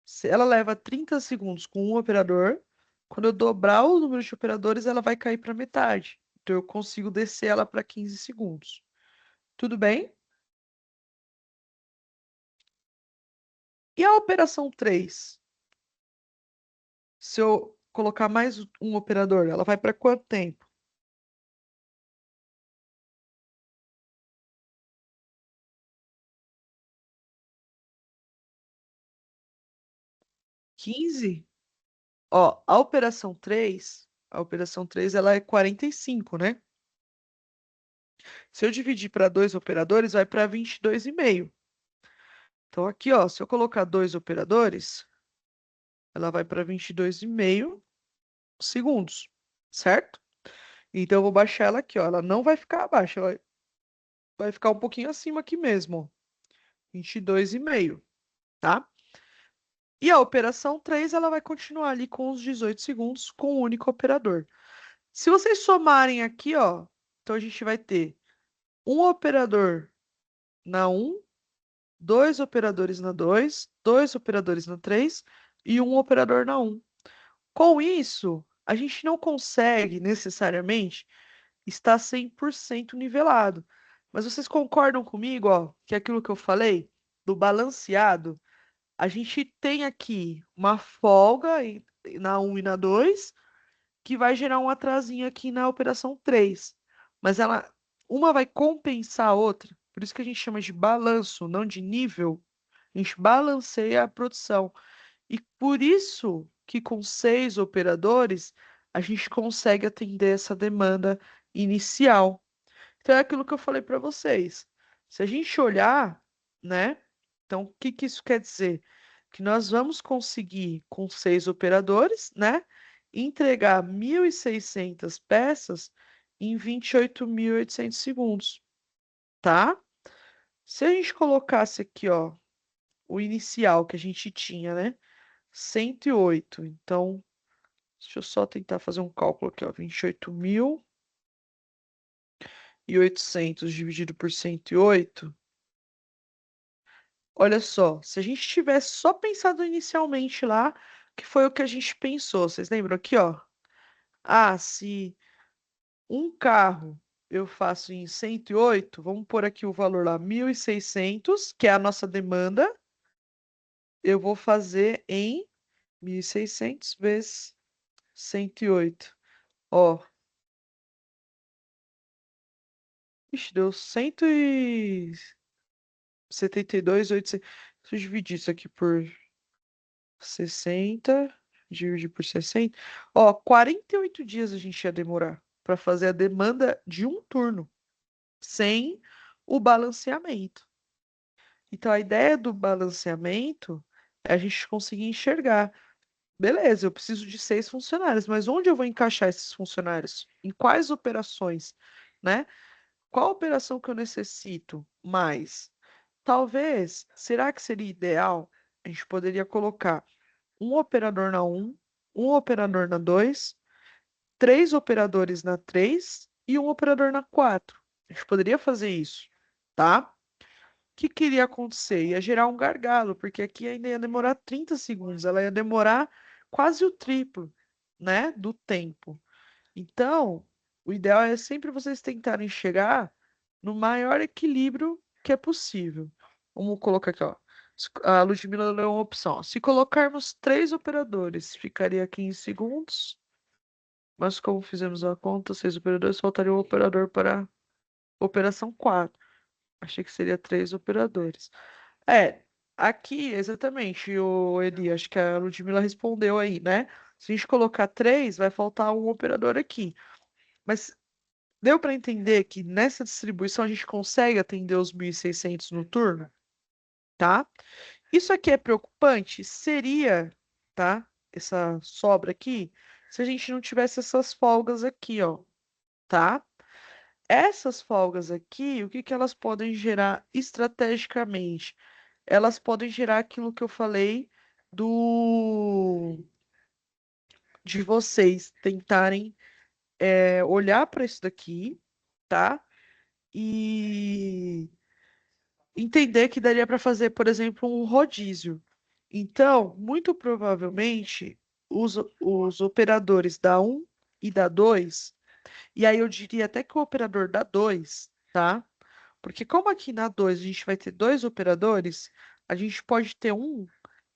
Se ela leva 30 segundos com um operador, quando eu dobrar o número de operadores, ela vai cair para metade. Então, eu consigo descer ela para 15 segundos. Tudo bem? E a operação 3? Se eu colocar mais um operador, ela vai para quanto tempo? 15? Ó, a operação três ela é 45, né? Se eu dividir para dois operadores, vai para 22,5. Então, aqui, ó, se eu colocar dois operadores, ela vai para 22,5 segundos, certo? Então, eu vou baixar ela aqui, ó. Ela não vai ficar abaixo, ela vai ficar um pouquinho acima aqui mesmo, ó. 22,5, tá? E a operação 3 ela vai continuar ali com os 18 segundos com o único operador. Se vocês somarem aqui, ó, então a gente vai ter um operador na um, dois operadores na 2, dois operadores na 3 e um operador na um. Com isso, a gente não consegue necessariamente estar 100% nivelado. Mas vocês concordam comigo, ó, que aquilo que eu falei do balanceado, a gente tem aqui uma folga na um e na 2 que vai gerar um atrasinho aqui na operação 3. Mas uma vai compensar a outra. Por isso que a gente chama de balanço, não de nível. A gente balanceia a produção. E por isso que com 6 operadores a gente consegue atender essa demanda inicial. Então é aquilo que eu falei para vocês. Se a gente olhar, né? Então, o que que isso quer dizer? Que nós vamos conseguir, com 6 operadores, né? Entregar 1.600 peças em 28.800 segundos, tá? Se a gente colocasse aqui, ó, o inicial que a gente tinha, né? 108. Então, deixa eu só tentar fazer um cálculo aqui, ó. 28.800 dividido por 108. Olha só, se a gente tivesse só pensado inicialmente lá, que foi o que a gente pensou, vocês lembram aqui, ó? Ah, se um carro eu faço em 108, vamos pôr aqui o valor lá, 1.600, que é a nossa demanda, eu vou fazer em 1.600 vezes 108. Ó, ixi, deu 172.800. Deixa eu dividir isso aqui por 60. Dividir por 60. Ó, 48 dias a gente ia demorar para fazer a demanda de um turno, sem o balanceamento. Então, a ideia do balanceamento é a gente conseguir enxergar. Beleza, eu preciso de 6 funcionários, mas onde eu vou encaixar esses funcionários? Em quais operações, né? Qual operação que eu necessito mais? Talvez, será que seria ideal? A gente poderia colocar um operador na um operador na 2, 3 operadores na 3 e um operador na 4. A gente poderia fazer isso, tá? Que iria acontecer? Ia gerar um gargalo, porque aqui ainda ia demorar 30 segundos, ela ia demorar quase o triplo, né, do tempo. Então, o ideal é sempre vocês tentarem chegar no maior equilíbrio que é possível. Vamos colocar aqui, ó. A Ludmilla deu uma opção. Ó. Se colocarmos 3 operadores, ficaria 15 segundos. Mas como fizemos a conta, 6 operadores, faltaria um operador para operação 4. Achei que seria 3 operadores. É, aqui, exatamente, o Eli, acho que a Ludmilla respondeu aí, né? Se a gente colocar 3, vai faltar um operador aqui. Mas deu para entender que nessa distribuição a gente consegue atender os 1.600 no turno, tá? Isso aqui é preocupante? Seria, tá? Essa sobra aqui, se a gente não tivesse essas folgas aqui, ó, tá? Essas folgas aqui, o que que elas podem gerar estrategicamente? Elas podem gerar aquilo que eu falei do de vocês tentarem olhar para isso daqui, tá? E entender que daria para fazer, por exemplo, um rodízio. Então, muito provavelmente, os operadores da um e da 2, e aí eu diria até que o operador da 2, tá? Porque como aqui na 2 a gente vai ter 2 operadores, a gente pode ter um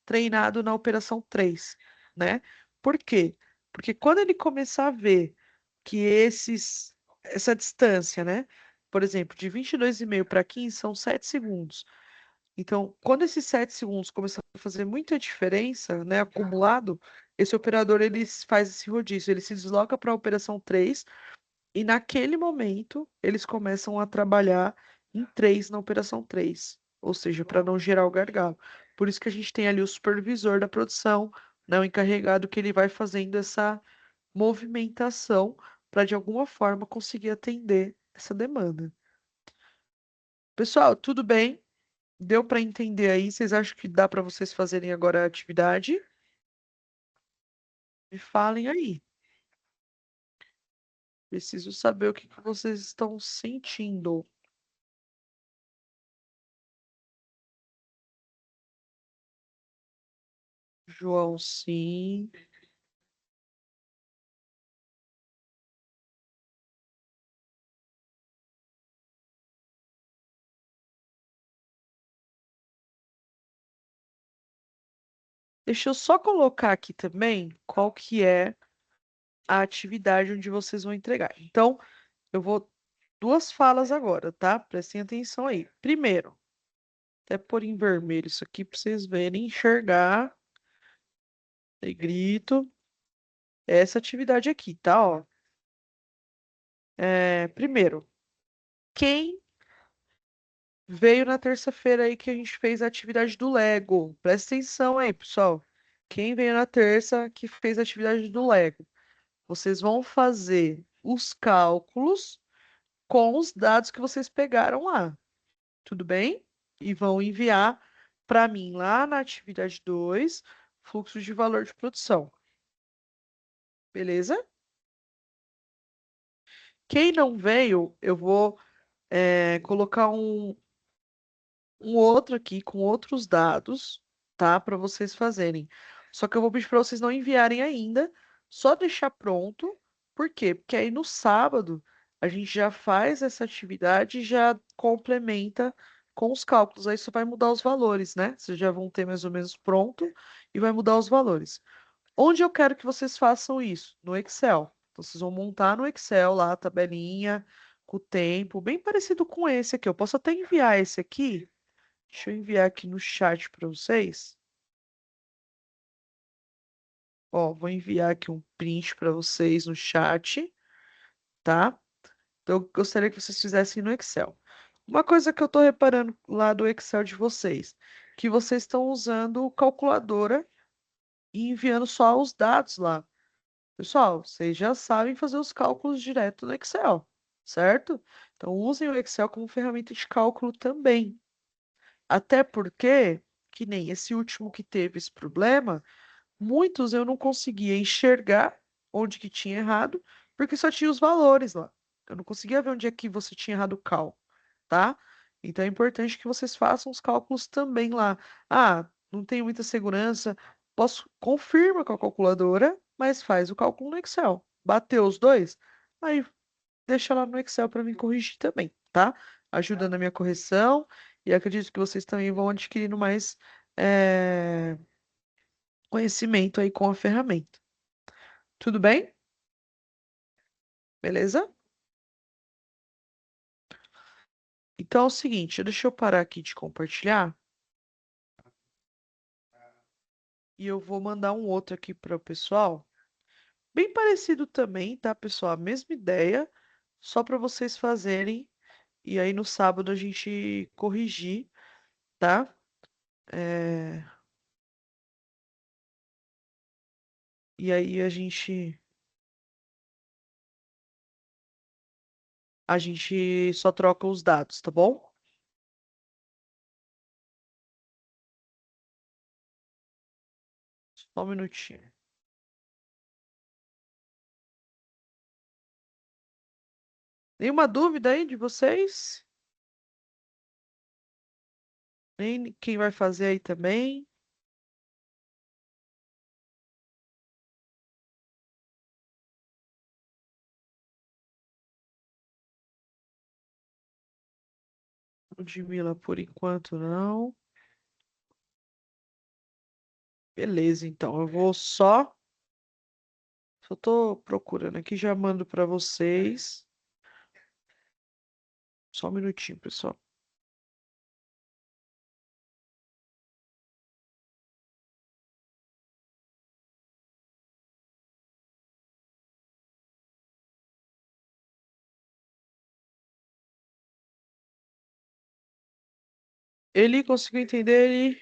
treinado na operação 3, né? Por quê? Porque quando ele começar a ver que essa distância, né? Por exemplo, de 22,5 para 15 são 7 segundos. Então, quando esses 7 segundos começam a fazer muita diferença, né, acumulado, esse operador ele faz esse rodízio, ele se desloca para a operação 3 e naquele momento eles começam a trabalhar em 3 na operação 3, ou seja, para não gerar o gargalo. Por isso que a gente tem ali o supervisor da produção, né, o encarregado que ele vai fazendo essa movimentação para de alguma forma conseguir atender essa demanda. Pessoal, tudo bem? Deu para entender aí? Vocês acham que dá para vocês fazerem agora a atividade? Me falem aí. Preciso saber o que que vocês estão sentindo. João, sim. Deixa eu só colocar aqui também qual que é a atividade onde vocês vão entregar. Então, eu vou duas falas agora, tá? Prestem atenção aí. Primeiro, até pôr em vermelho isso aqui para vocês verem, enxergar, negrito, essa atividade aqui, tá? Ó. Primeiro, quem veio na terça-feira aí que a gente fez a atividade do Lego? Presta atenção aí, pessoal. Quem veio na terça que fez a atividade do Lego? Vocês vão fazer os cálculos com os dados que vocês pegaram lá, tudo bem? E vão enviar para mim lá na atividade 2, fluxo de valor de produção, beleza? Quem não veio, eu vou colocar um outro aqui com outros dados, tá? Para vocês fazerem. Só que eu vou pedir para vocês não enviarem ainda, só deixar pronto. Por quê? Porque aí no sábado a gente já faz essa atividade e já complementa com os cálculos. Aí só vai mudar os valores, né? Vocês já vão ter mais ou menos pronto e vai mudar os valores. Onde eu quero que vocês façam isso? No Excel. Então, vocês vão montar no Excel lá a tabelinha com o tempo, bem parecido com esse aqui. Eu posso até enviar esse aqui. Deixa eu enviar aqui no chat para vocês. Ó, vou enviar aqui um print para vocês no chat, tá? Então, eu gostaria que vocês fizessem no Excel. Uma coisa que eu tô reparando lá do Excel de vocês, que vocês estão usando calculadora e enviando só os dados lá. Pessoal, vocês já sabem fazer os cálculos direto no Excel, certo? Então, usem o Excel como ferramenta de cálculo também. Até porque, que nem esse último que teve esse problema, muitos eu não conseguia enxergar onde que tinha errado, porque só tinha os valores lá. Eu não conseguia ver onde é que você tinha errado o cálculo, tá? Então é importante que vocês façam os cálculos também lá. Ah, não tenho muita segurança. Posso confirma com a calculadora, mas faz o cálculo no Excel. Bateu os dois? Aí deixa lá no Excel para mim corrigir também, tá? Ajuda na minha correção e acredito que vocês também vão adquirindo mais conhecimento aí com a ferramenta. Tudo bem? Beleza? Então é o seguinte, deixa eu parar aqui de compartilhar e eu vou mandar um outro aqui para o pessoal. Bem parecido também, tá, pessoal? A mesma ideia, só para vocês fazerem e aí no sábado a gente corrigir, tá? É, E aí a gente só troca os dados, tá bom? Só um minutinho. Nenhuma dúvida aí de vocês? Nem quem vai fazer aí também? Ludmila, por enquanto não. Beleza, então eu vou só tô procurando aqui, já mando para vocês. Só um minutinho, pessoal. Ele conseguiu entender, ele...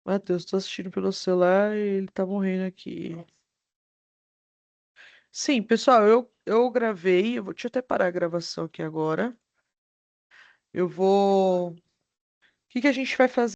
Matheus, tô assistindo pelo celular e ele tá morrendo aqui. Sim, pessoal, eu gravei. Deixa eu até parar a gravação aqui agora. Eu vou. O que que a gente vai fazer?